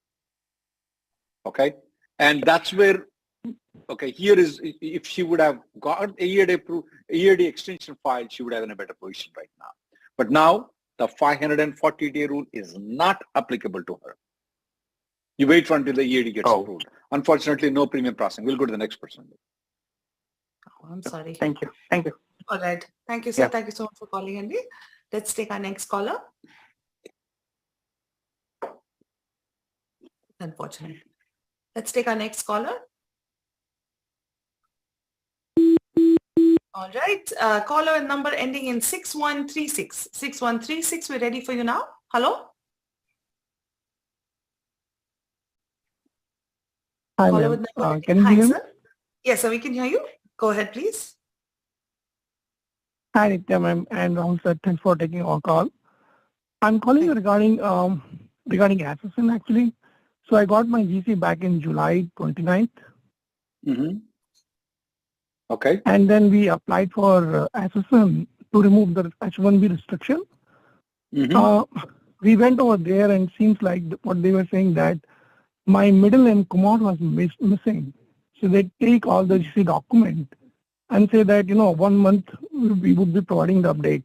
Okay? And that's where, okay, here is, if she would have got EAD extension filed, she would have in a better position right now. But now the 540-day rule is not applicable to her. You wait for until the EAD gets approved. Unfortunately, no premium processing. We'll go to the next person. Oh, I'm sorry. Thank you. All right. Thank you, sir. Yeah. Thank you so much for calling, Andy. Let's take our next caller. Unfortunately. Let's take our next caller. All right. Caller with number ending in 6136. 6136. We're ready for you now. Hello? Hi, Caller ma'am. with number Can you Hi, hear me? sir. Yes, sir. We can hear you. Go ahead, please. Hi, Nitya, ma'am, and Rahul sir. Thanks for taking our call. I'm calling you regarding assessment actually. So I got my GC back in July 29th. Okay. And then we applied for assessment to remove the H1B restriction. We went over there and seems like what they were saying that my middle name Kumar was missing. So they take all the GC document and say that, 1 month we would be providing the update.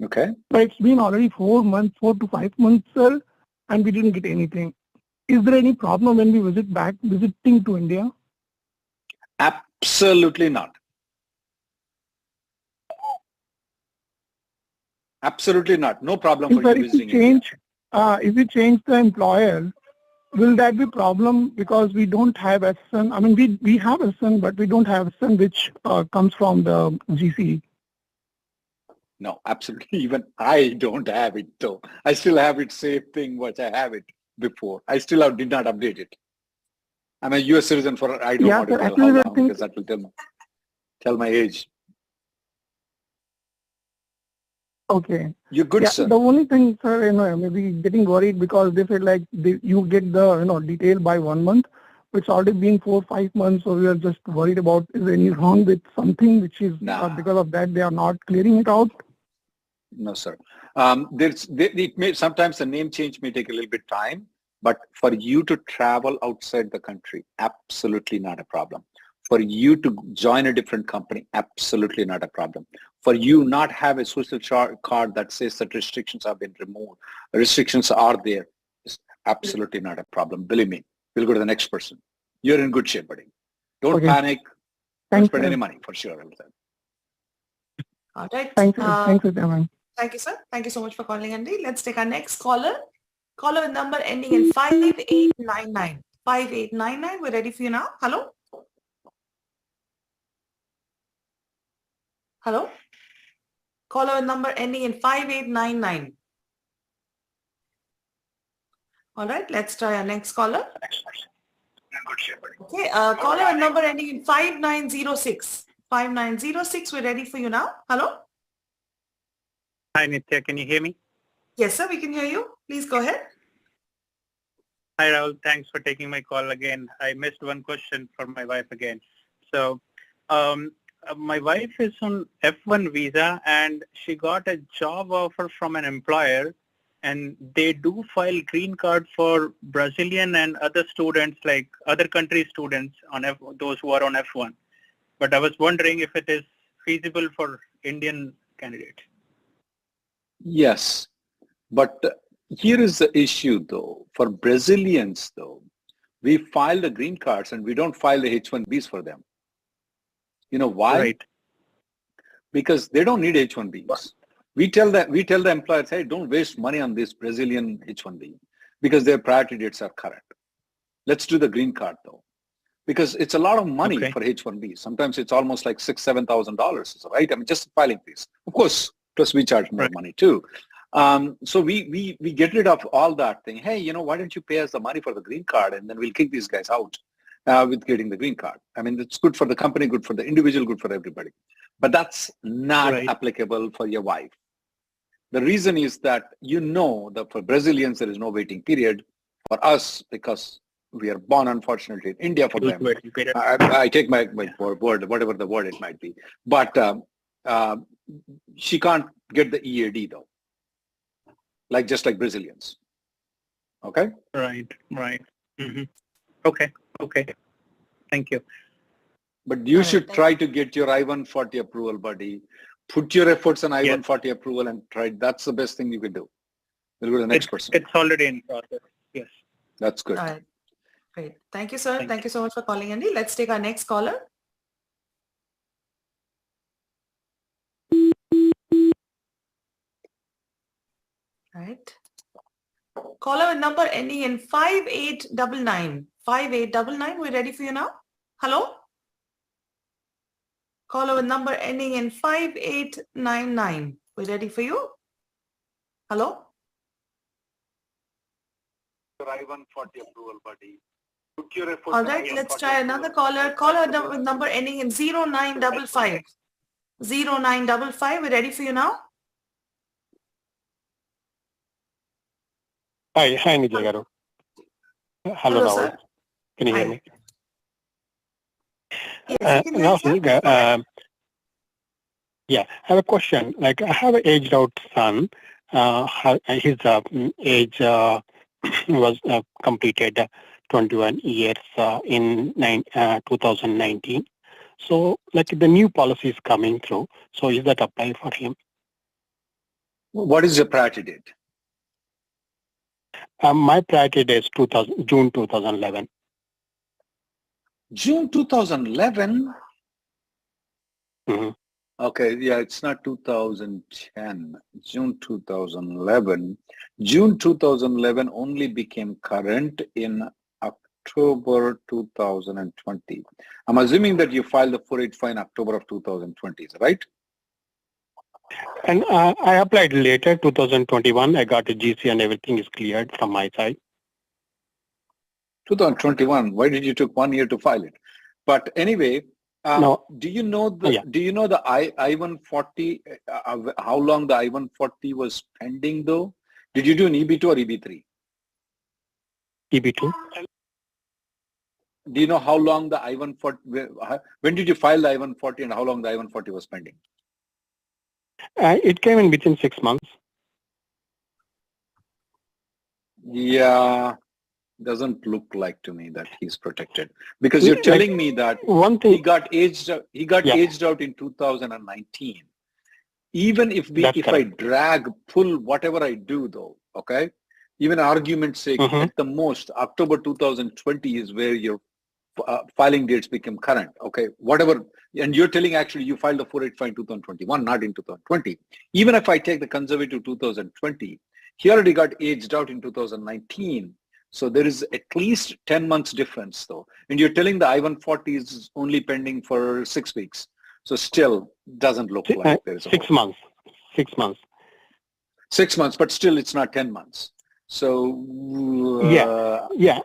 Okay. But it's been already 4 months, 4 to 5 months, sir, and we didn't get anything. Is there any problem when we visiting to India? Absolutely not. Absolutely not. No problem for you visiting India. If we change the employer, will that be problem because we don't have SN? I mean, we have SN, but we don't have SN which comes from the GC. No, absolutely. Even I don't have it though. I still have it same thing what I have it before. I still did not update it. I'm a US citizen for, I don't want to tell how long because that will tell my age. Okay. You're good, sir. The only thing, sir, maybe getting worried because they said like you get the, detail by 1 month, which already being 4 or 5 months. So we are just worried about is there any wrong with something which is because of that they are not clearing it out. No, sir. Sometimes the name change may take a little bit time, but for you to travel outside the country, absolutely not a problem. For you to join a different company, absolutely not a problem. For you not have a social card that says that restrictions have been removed, restrictions are there, it's absolutely not a problem. Believe me, we'll go to the next person. You're in good shape, buddy. Don't panic. Don't spend any money for sure. All right. Thank you. Thank you, sir. Thank you so much for calling, Andy. Let's take our next caller. Caller with number ending in 5899. 5899. We're ready for you now. Hello? Hello? Caller with number ending in 5899. All right, let's try our next caller. Okay, caller with number ending in 5906. 5906, we're ready for you now. Hello? Hi, Nitya. Can you hear me? Yes, sir, we can hear you. Please go ahead. Hi, Rahul. Thanks for taking my call again. I missed one question for my wife again. So, my wife is on F1 visa and she got a job offer from an employer, and they do file green card for Brazilian and other students, like other country students on those who are on F1. But I was wondering if it is feasible for Indian candidates. Yes, but here is the issue though. For Brazilians though, we file the green cards and we don't file the H1Bs for them. You know why? Right. Because they don't need H1Bs. We tell the employers, hey, don't waste money on this Brazilian H1B because their priority dates are correct. Let's do the green card though, because it's a lot of money for H1B. Sometimes it's almost like $6,000-7,000, right? I mean, just filing fees. Of course, plus we charge more money too. So we get rid of all that thing. Hey, why don't you pay us the money for the green card and then we'll kick these guys out with getting the green card. I mean, it's good for the company, good for the individual, good for everybody. But that's not applicable for your wife. The reason is that that for Brazilians, there is no waiting period. For us, because we are born, unfortunately, in India for them. I take my word, whatever the word it might be. But she can't get the EAD though, just like Brazilians. Okay? Right. Mm-hmm. Okay. Thank you. But you should try to get your I-140 approval, buddy. Put your efforts on I-140 approval and try. That's the best thing you can do. We'll go to the next person. It's already in process. Yes. That's good. All right. Great. Thank you, sir. Thank you so much for calling, Andy. Let's take our next caller. All right. Caller with number ending in 5899. 5899. We're ready for you now. Hello? Caller with number ending in 5899. We're ready for you. Hello? I-140 approval, buddy. Put your efforts All right, let's try another caller. Caller with number ending in 0955. 0955. We're ready for you now. Hi, Nitya garu. Hello, Rahul. Sir. Can you hear me? Yes, you can hear me. I have a question. I have an aged out son. His age was completed 21 years in 2019. So, the new policy is coming through. So, is that apply for him? What is your priority date? My priority date is June 2011. June 2011? Mm-hmm. Okay, yeah, it's not 2010. June 2011. June 2011 only became current in October 2020. I'm assuming that you filed the 485 in October of 2020, is that right? And I applied later, 2021. I got a GC and everything is cleared from my side. 2021. Why did you took 1 year to file it? But anyway, No. do you know the I-140? How long the I-140 was pending though? Did you do an EB2 or EB3? EB2. Do you know how long the I-140? When did you file the I-140 and how long the I-140 was pending? It came in within 6 months. Yeah, doesn't look like to me that he's protected, because you're telling me that one thing he got aged out in 2019. Even if I pull whatever I do though, okay, even argument's sake, at the most October 2020 is where your filing dates become current, okay, whatever. And you're telling actually you filed the 485 in 2021, not in 2020. Even if I take the conservative 2020, he already got aged out in 2019. So there is at least 10 months difference though. And you're telling the I-140 is only pending for 6 weeks. So still doesn't look like there's 6 months. 6 months. 6 months, but still it's not 10 months. So yeah.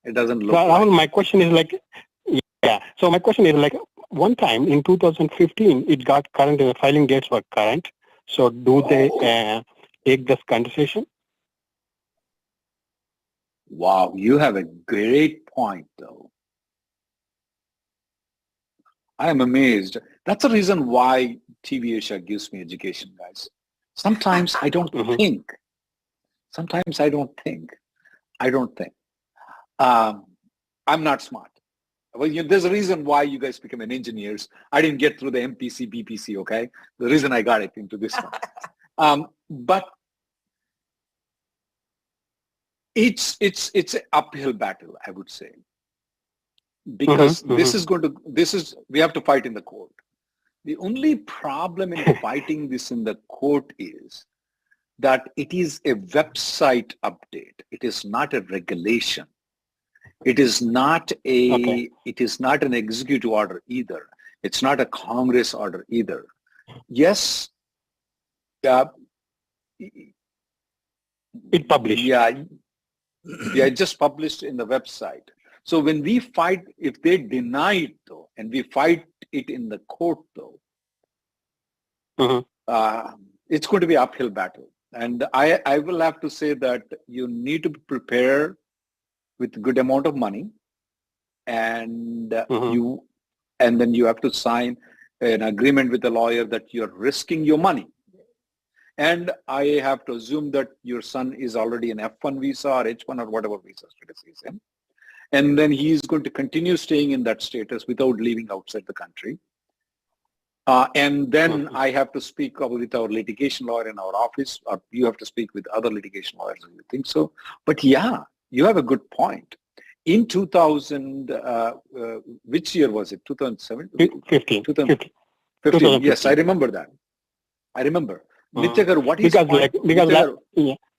It doesn't look Rahul, my question is like, so my question is like, one time in 2015, it got current, the filing dates were current. So do they take this conversation? Wow, you have a great point though. I am amazed. That's the reason why Tvasia gives me education, guys. Sometimes I don't think. Sometimes I don't think. I'm not smart. Well, there's a reason why you guys become an engineers. I didn't get through the MPC, BPC, okay? The reason I got it into this one. But it's an uphill battle, I would say. Because we have to fight in the court. The only problem in fighting this in the court is that it is a website update. It is not a regulation. It is not it is not an executive order either. It's not a Congress order either. Yes. It published. Yeah, it just published in the website. So when we fight, if they deny it though, and we fight it in the court though, it's going to be an uphill battle. And I will have to say that you need to prepare with a good amount of money, and then you have to sign an agreement with a lawyer that you're risking your money. And I have to assume that your son is already an F1 visa or H1 or whatever visa status he's in. And then he's going to continue staying in that status without leaving outside the country. And then I have to speak with our litigation lawyer in our office, or you have to speak with other litigation lawyers if you think so. But yeah, you have a good point. In 2000, which year was it? 2007? 15. 2015. Yes, I remember that. I remember. Nityagar, what is point?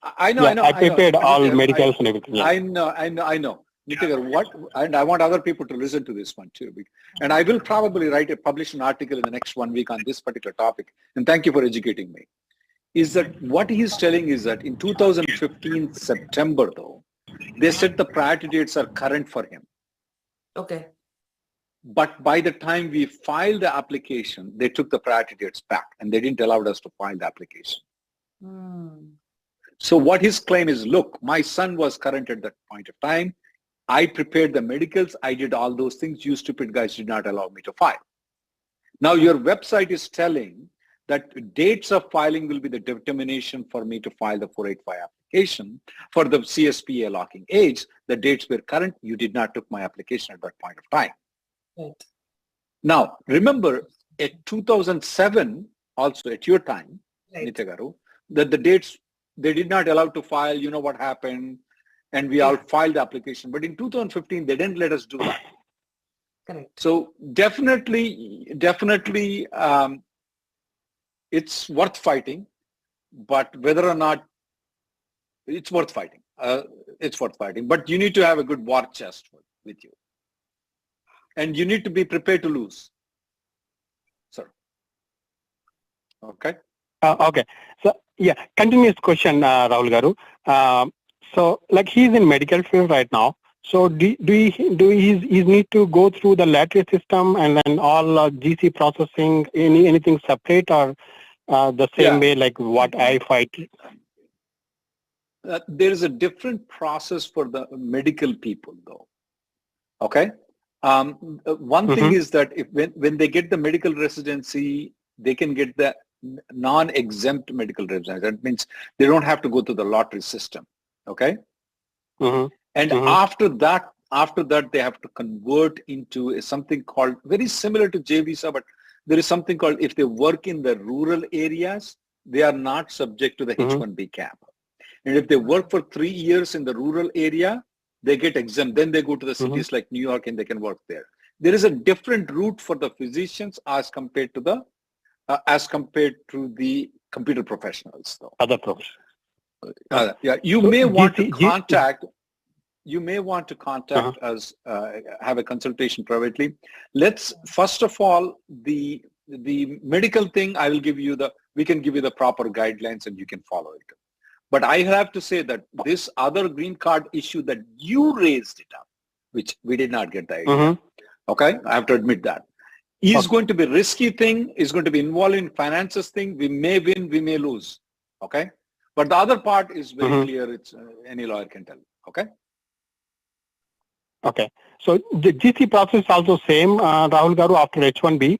I know. I prepared all medicals and everything. Yeah. I know. Nityagar, and I want other people to listen to this one too. And I will probably publish an article in the next 1 week on this particular topic. And thank you for educating me. Is that what he's telling is that in 2015 September though, they said the priority dates are current for him. Okay. But by the time we filed the application, they took the priority dates back and they didn't allow us to file the application. So what his claim is, look, my son was current at that point of time. I prepared the medicals. I did all those things. You stupid guys did not allow me to file. Now your website is telling that dates of filing will be the determination for me to file the 485 application. For the CSPA locking age, the dates were current. You did not took my application at that point of time. Right. Now, remember, at 2007, also at your time, Nitya Garu, that the dates, they did not allow to file, you know what happened, and we all filed the application. But in 2015, they didn't let us do that. Correct. So definitely, it's worth fighting, but whether or not it's worth fighting, but you need to have a good war chest with you. And you need to be prepared to lose. Sir. Okay. Okay. So yeah, continuous question, Rahul Garu. So like he's in medical field right now. So do he need to go through the lottery system and then all GC processing, anything separate, or the same way like what I fight? There is a different process for the medical people though. Okay. One thing is that when they get the medical residency, they can get the non-exempt medical residency. That means they don't have to go to the lottery system. Okay. And after that, they have to convert into something called, very similar to J visa, but there is something called, if they work in the rural areas, they are not subject to the H1B cap. And if they work for 3 years in the rural area, they get exempt. Then they go to the cities like New York and they can work there. There is a different route for the physicians as compared to the computer professionals, though. Other professionals. You may want to contact. You may want to contact us, have a consultation privately. Let's first of all, the medical thing. We can give you the proper guidelines and you can follow it. But I have to say that this other green card issue that you raised it up, which we did not get the idea. Okay, I have to admit that. Is going to be risky thing, is going to be involved in finances thing. We may win, we may lose. Okay, but the other part is very clear. It's any lawyer can tell. Okay. Okay. So the GC process also same, Rahul Garu, after H1B?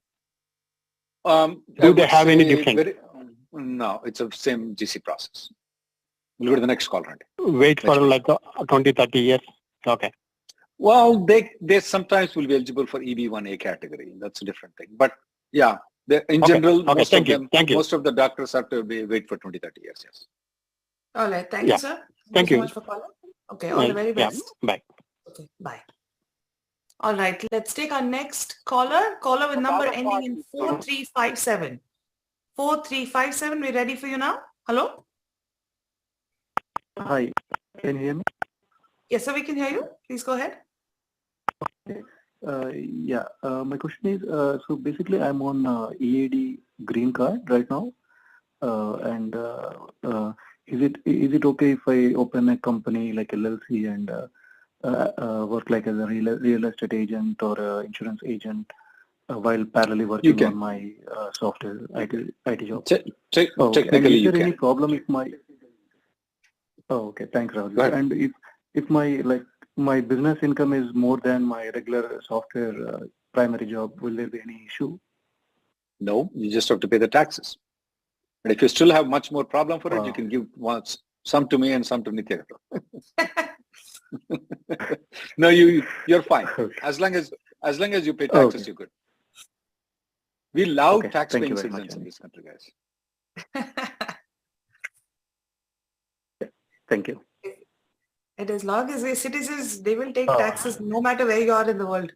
Do they have any difference? No, it's the same GC process. We'll go to the next call, Randy. Wait for like 20, 30 years. Okay. Well, they sometimes will be eligible for EB1A category. That's a different thing. But yeah, in general, most of the doctors have to wait for 20, 30 years. Yes. All right. Thank you, sir. Thank you so much for calling. Okay. All the very best. Bye. Okay. Bye. All right. Let's take our next caller. Caller with number ending in 4357. 4357. We're ready for you now. Hello. Hi, can you hear me? Yes, sir, we can hear you. Please go ahead. Okay. My question is, so basically I'm on EAD green card right now, and is it okay if I open a company like LLC and work like as a real estate agent or insurance agent while parallelly working on my software IT job? Technically, is there any problem if my okay, thanks, Rahul. And if my business income is more than my regular software primary job, will there be any issue? No, you just have to pay the taxes. And if you still have much more problem for it, you can give some to me and some to Nitya. No, you're fine. As long as you pay taxes, you're good. We love tax-paying citizens in this country, guys. Thank you. And as long as we're citizens, they will take taxes no matter where you are in the world.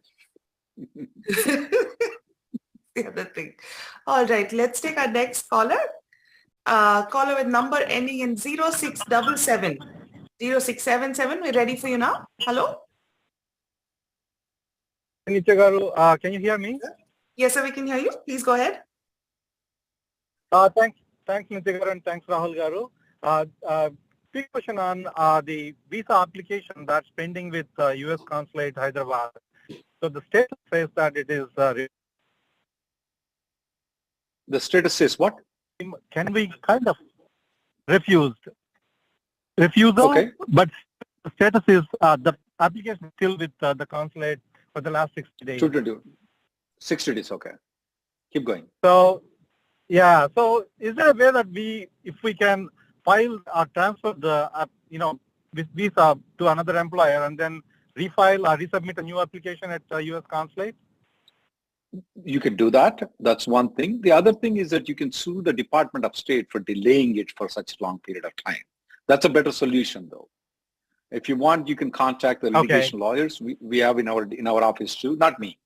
The other thing. All right, let's take our next caller. Caller with number ending in 0677. 0677, we're ready for you now. Hello? Nitya Garu, can you hear me? Yes, sir, we can hear you. Please go ahead. Thanks, Nitya Garu, and thanks, Rahul Garu. Quick question on the visa application that's pending with US Consulate Hyderabad. So the status says that it is... the status says what? Can we kind of refusal, but the status is the application is still with the consulate for the last 60 days. 60 days, okay. Keep going. So, yeah, so is there a way that if we can file or transfer the, this visa to another employer and then refile or resubmit a new application at US consulate? you can do that. That's one thing. The other thing is that you can sue the Department of State for delaying it for such a long period of time. That's a better solution, though. If you want, you can contact the litigation lawyers. We have in our office too. Not me,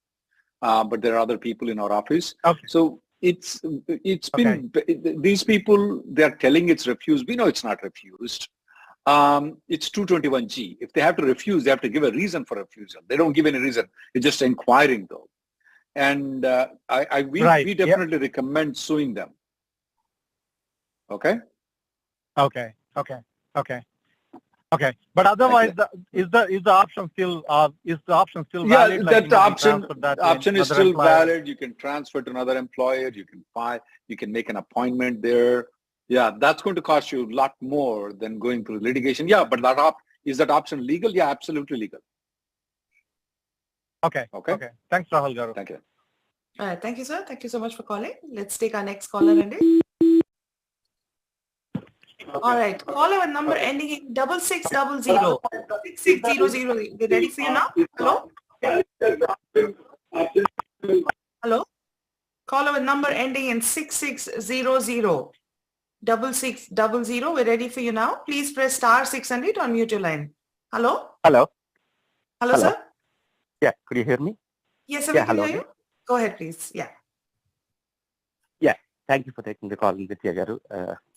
but there are other people in our office. Okay. So it's been these people. They are telling it's refused. We know it's not refused. It's 221G. If they have to refuse, they have to give a reason for refusal. They don't give any reason. It's just inquiring, though. And we definitely recommend suing them. Okay. Okay. But otherwise, is the option still valid? Yeah, like, that option is still employer? valid. You can transfer to another employer. You can file. You can make an appointment there. Yeah, that's going to cost you a lot more than going through litigation. Yeah, but is that option legal? Yeah, absolutely legal. Okay. Thanks, Rahul Garu. Thank you. All right, thank you, sir. Thank you so much for calling. Let's take our next caller, Reddy. All right, caller with number ending in 6600. 6600. We ready for you now? Hello? Hello? Caller with number ending in 6600. 6600. We're ready for you now. Please press *600 to unmute your line. Hello? Hello, Sir? Yeah, could you hear me? Yes, sir, we can hear you. Go ahead, please. Yeah. Thank you for taking the call, Tvasia Garu.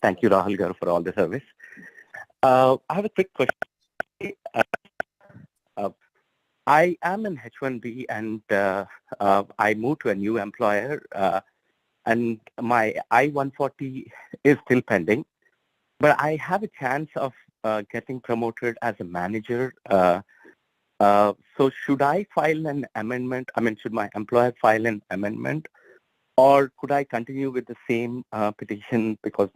Thank you, Rahul Garu, for all the service. I have a quick question. I am an H1B and I moved to a new employer and my I-140 is still pending, but I have a chance of getting promoted as a manager. So should I file an amendment? I mean, should my employer file an amendment? Or could I continue with the same petition because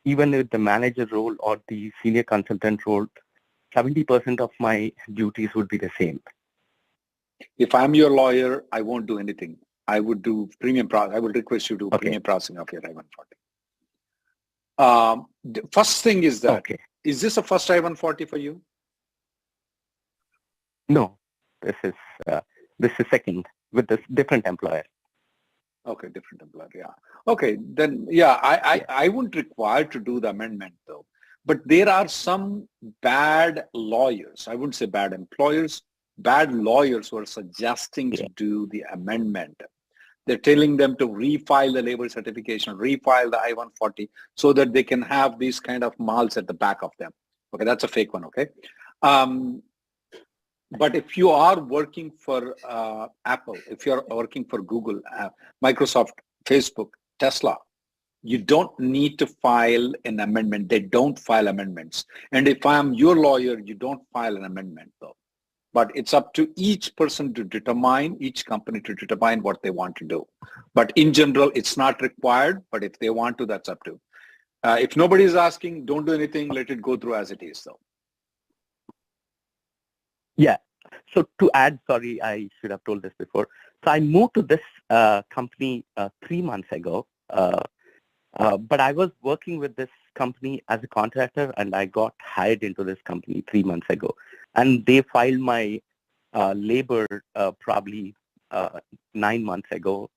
even with the manager role or the senior consultant role, 70% of my duties would be the same? If I'm your lawyer, I won't do anything. I would do premium processing. I would request you to do premium processing of your I-140. The first thing is that, is this a first I-140 for you? No, this is second with this different employer. Okay, different employer, yeah. Okay, then, yeah, I wouldn't require to do the amendment, though. But there are some bad lawyers, I wouldn't say bad employers, bad lawyers who are suggesting to do the amendment. They're telling them to refile the labor certification, refile the I-140, so that they can have these kind of mals at the back of them. Okay, that's a fake one, okay? But if you are working for Apple, if you're working for Google, Microsoft, Facebook, Tesla, you don't need to file an amendment. They don't file amendments. And if I'm your lawyer, you don't file an amendment, though. But it's up to each person to determine, each company to determine what they want to do. But in general, it's not required. But if they want to, that's up to. If nobody is asking, don't do anything. Let it go through as it is, though. Yeah. So to add, sorry, I should have told this before. So I moved to this company 3 months ago, but I was working with this company as a contractor and I got hired into this company 3 months ago. And they filed my labor probably 9 months ago,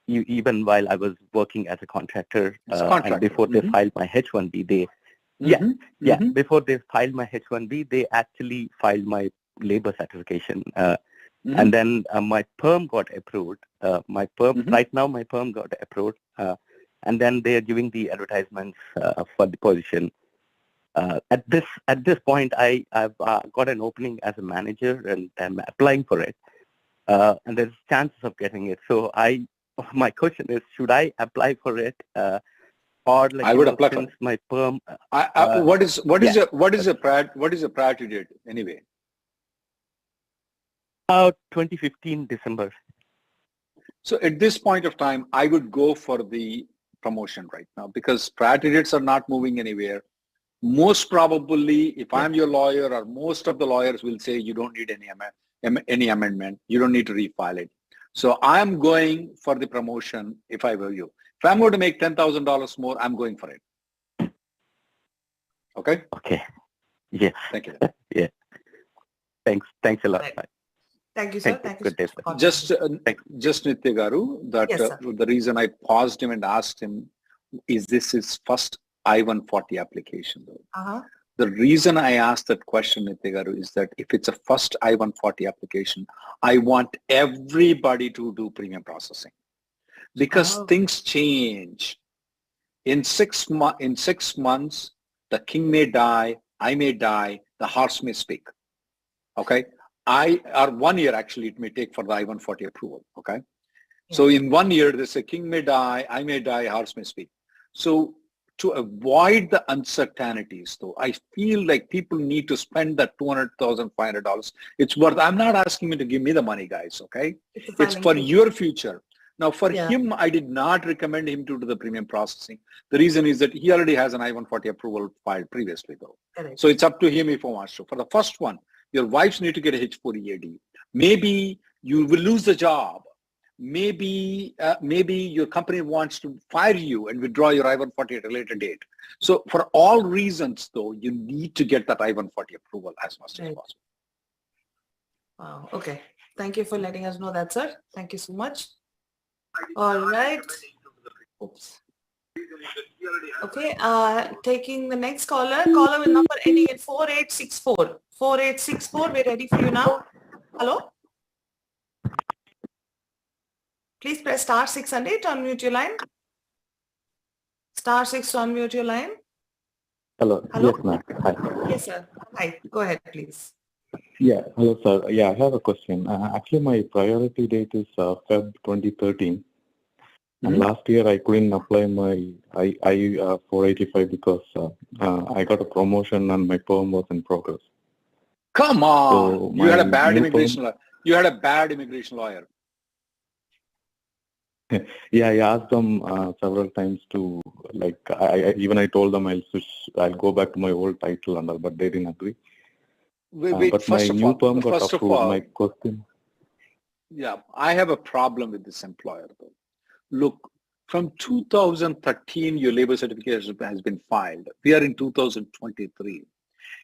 even while I was working as a contractor. And before they filed my H1B, before they filed my H1B, they actually filed my labor certification. And then my Perm got approved. Right now my Perm got approved. And then they are giving the advertisements for the position. At this point, I've got an opening as a manager and I'm applying for it. And there's chances of getting it. So my question is, should I apply for it? Or like, I would apply for my Perm. What is your priority date anyway? 2015 December. So at this point of time, I would go for the promotion right now because priority dates are not moving anywhere. Most probably, if I'm your lawyer, or most of the lawyers will say you don't need any amendment. You don't need to refile it. So I'm going for the promotion if I were you. If I'm going to make $10,000 more, I'm going for it. Okay? Okay. Yeah. Thank you. Yeah. Thanks a lot. Right. Thank you, sir. Thank you. Good day, sir. Just Nitya Garu, that Yes, sir. the reason I paused him and asked him, is this his first I-140 application though? Uh-huh. The reason I asked that question, Nitya Garu, is that if it's a first I-140 application, I want everybody to do premium processing because things change. In 6 months, the king may die, I may die, the horse may speak. Okay? Or 1 year actually it may take for the I-140 approval. Okay? Yeah. So in 1 year, they say king may die, I may die, horse may speak. So to avoid the uncertainties though, I feel like people need to spend that $200,000, $500. It's worth, I'm not asking you to give me the money, guys. Okay? It's for your future. Now, for him, I did not recommend him to do the premium processing. The reason is that he already has an I-140 approval filed previously, though. Correct. So it's up to him if he wants to. For the first one, your wives need to get a H4EAD. Maybe you will lose the job. Maybe your company wants to fire you and withdraw your I-140 at a later date. So for all reasons, though, you need to get that I-140 approval as much as possible. Wow. Okay. Thank you for letting us know that, sir. Thank you so much. All right. Oops. Okay. Taking the next caller. Caller with number ending in 4864. 4864. We're ready for you now. Hello. Please press *6 and 8 to unmute your line. *6 to unmute your line. Hello. Hello. Yes, ma'am. Hi. Yes, sir. Hi. Go ahead, please. Yeah. Hello, sir. Yeah, I have a question. Actually, my priority date is Feb 2013. And last year, I couldn't apply my I-485 because I got a promotion and my perm was in progress. Come on. So you had a bad immigration lawyer. You had a bad immigration lawyer. Yeah, I asked them several times to, like, I told them I'll go back to my old title and all, but they didn't agree. Wait, but my new perm got first of approved. all, My question. Yeah, I have a problem with this employer though. Look, from 2013, your labor certification has been filed. We are in 2023.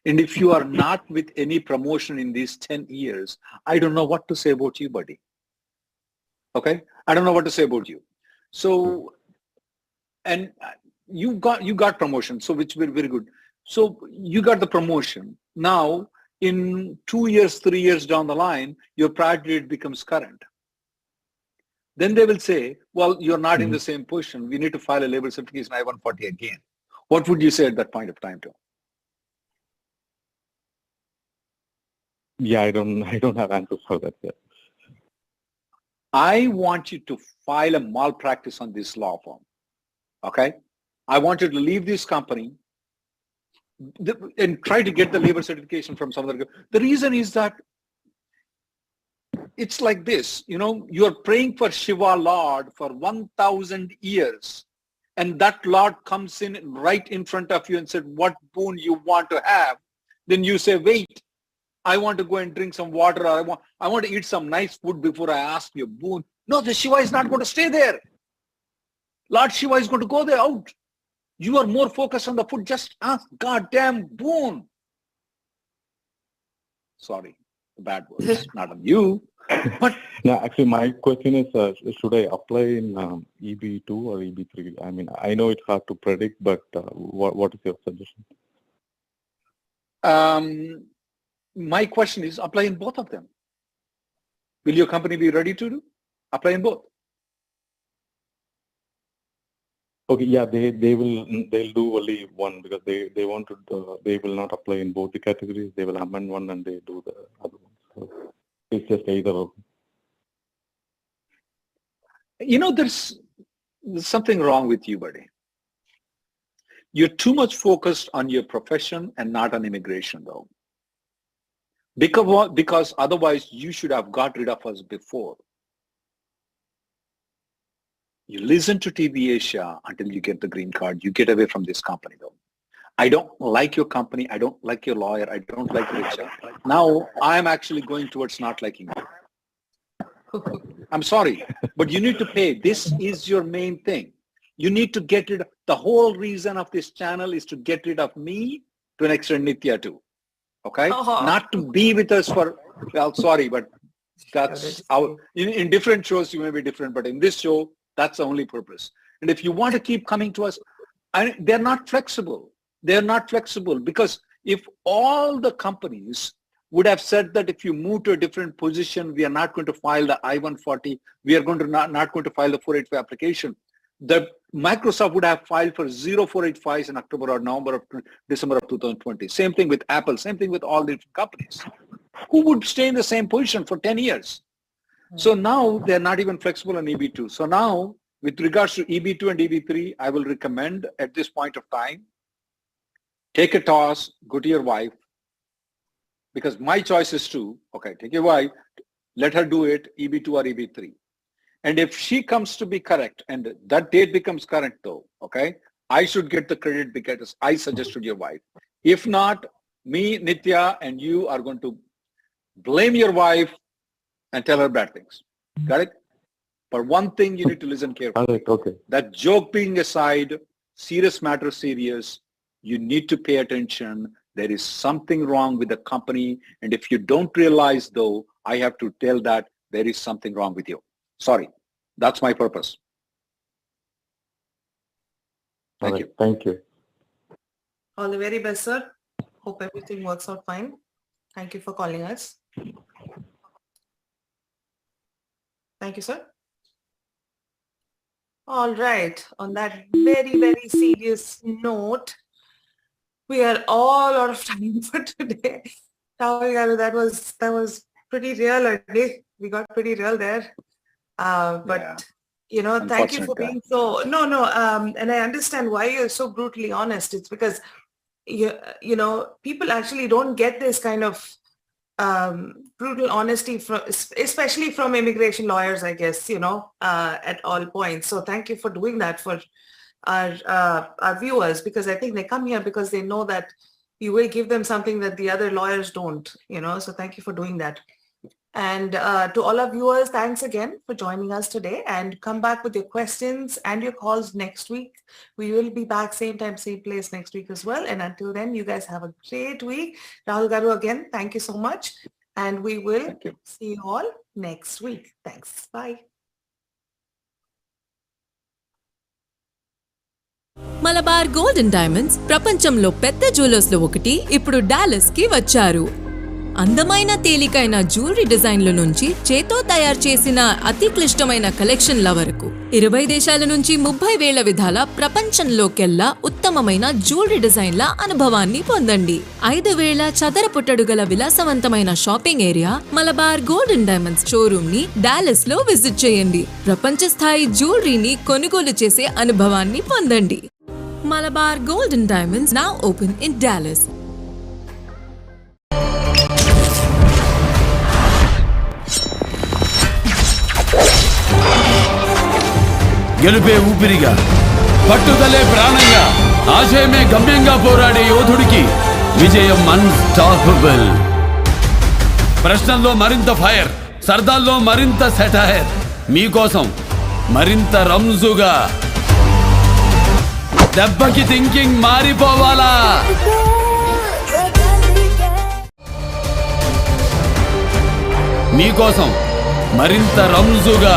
And if you are not with any promotion in these 10 years, I don't know what to say about you, buddy. Okay? I don't know what to say about you. So, and you got promotion, so which will be very good. So you got the promotion. Now, in 2 years, 3 years down the line, your priority date becomes current. Then they will say, well, you're not in the same position. We need to file a labor certification I-140 again. What would you say at that point of time to them? Yeah, I don't have answers for that yet. I want you to file a malpractice on this law firm. Okay? I want you to leave this company and try to get the labor certification from some other. The reason is that it's like this, you're praying for Shiva Lord for 1,000 years, and that Lord comes in right in front of you and said, what boon you want to have? Then you say, wait, I want to go and drink some water, or I want to eat some nice food before I ask you a boon. No, the Shiva is not going to stay there. Lord Shiva is going to go there out. You are more focused on the food. Just ask goddamn boon. Sorry, the bad words, not on you. But no, actually, my question is, should I apply in EB2 or EB3? I mean, I know it's hard to predict, but what is your suggestion? My question is, apply in both of them. Will your company be ready to apply in both? Okay, yeah, they'll do only one because they want to. They will not apply in both the categories. They will amend one and they do the other one. So it's just either of them. There's something wrong with you, buddy. You're too much focused on your profession and not on immigration, though. Because otherwise you should have got rid of us before. You listen to Tvasia until you get the green card. You get away from this company, though. I don't like your company. I don't like your lawyer. I don't like your HR. Now I'm actually going towards not liking you. I'm sorry, but you need to pay. This is your main thing. You need to get rid of, the whole reason of this channel is to get rid of me, to an extent Nitya too. Okay? Not to be with us for, well, sorry, but That's our, in different shows you may be different, but in this show, that's the only purpose. And if you want to keep coming to us, they're not flexible. They're not flexible because if all the companies would have said that if you move to a different position, we are not going to file the I-140, we are going to not going to file the 485 application, the Microsoft would have filed for 485s in October or November or December of 2020. Same thing with Apple, same thing with all the different companies. Who would stay in the same position for 10 years? So now they're not even flexible on EB2. So now with regards to EB2 and EB3, I will recommend at this point of time, take a toss, go to your wife, because my choice is to, okay, take your wife, let her do it, EB2 or EB3. And if she comes to be correct, and that date becomes current though, okay, I should get the credit because I suggested your wife. If not, me, Nitya, and you are going to blame your wife and tell her bad things. Got it? But one thing you need to listen carefully. All right, okay. That joke being aside, serious matter serious, you need to pay attention. There is something wrong with the company. And if you don't realize though, I have to tell that there is something wrong with you. Sorry. That's my purpose. Thank you. Thank you. All the very best, sir. Hope everything works out fine. Thank you for calling us. Thank you, sir. All right. On that very, very serious note, we are all out of time for today. That was pretty real, Reddy. We got pretty real there. But you know, thank you for being so and I understand why you're so brutally honest. It's because you know, people actually don't get this kind of brutal honesty from, especially from immigration lawyers, I guess, you know, at all points. So thank you for doing that for our viewers, because I think they come here because they know that you will give them something that the other lawyers don't, you know. So thank you for doing that. And to all our viewers, thanks again for joining us today, and come back with your questions and your calls next week. We will be back same time, same place next week as well. And until then, you guys have a great week. Rahul Garu, again, thank you so much. And we will see you all next week. Thanks. Bye. Malabar gold and diamonds ప్రపంచంలో పెద్ద jewellers లో ఒకటి ఇప్పుడు Dallas కి వచ్చారు. అందమైన తేలికైన jewellery డిజైన్ల నుంచి చేతో తయారు చేసిన అతి క్లిష్టమైన కలెక్షన్ల వరకు 20 దేశాల నుంచి 30,000 విధాల ప్రపంచంలోకెల్లా ఉత్తమమైన జ్యువెలరీ డిజైన్ల అనుభవాన్ని పొందండి. 5,000 చదరపుటడుగల విలాసవంతమైన shopping area Malabar gold and diamonds showroom ని డాలస్ లో విజిట్ చేయండి. ప్రపంచ స్థాయి జ్యువెలరీని కొనుగోలు చేసే అనుభవాన్ని పొందండి. Malabar Gold and Diamonds now open in Dallas. గెలుపే ఊపిరిగా, పట్టుదలే ప్రాణంగా, ఆశయమే గమ్యంగా పోరాడే యోధుడికి విజయం అన్స్టాపబుల్. ప్రశ్నల్లో మరింత ఫైర్, సరదాల్లో మరింత సెటైర్, మీకోసం మరింత రంజుగా. దెబ్బకి థింకింగ్ మారిపోవాలా? మీకోసం మరింత రంజుగా.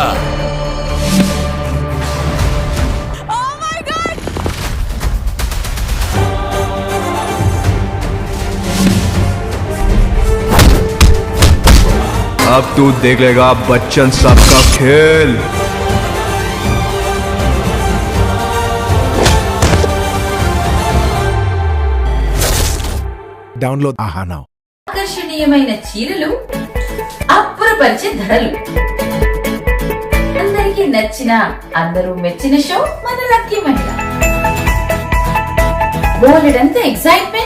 अब तू देख लेगा बच्चन साहब का खेल. Download AHA now. ఆకర్షణీయమైన చీరలు, అప్పురపరిచే ధరలు, అందరికీ నచ్చిన, అందరూ మెచ్చిన షో మన లక్కీ మహిళ. బోలెడంత ఎక్సైట్మెంట్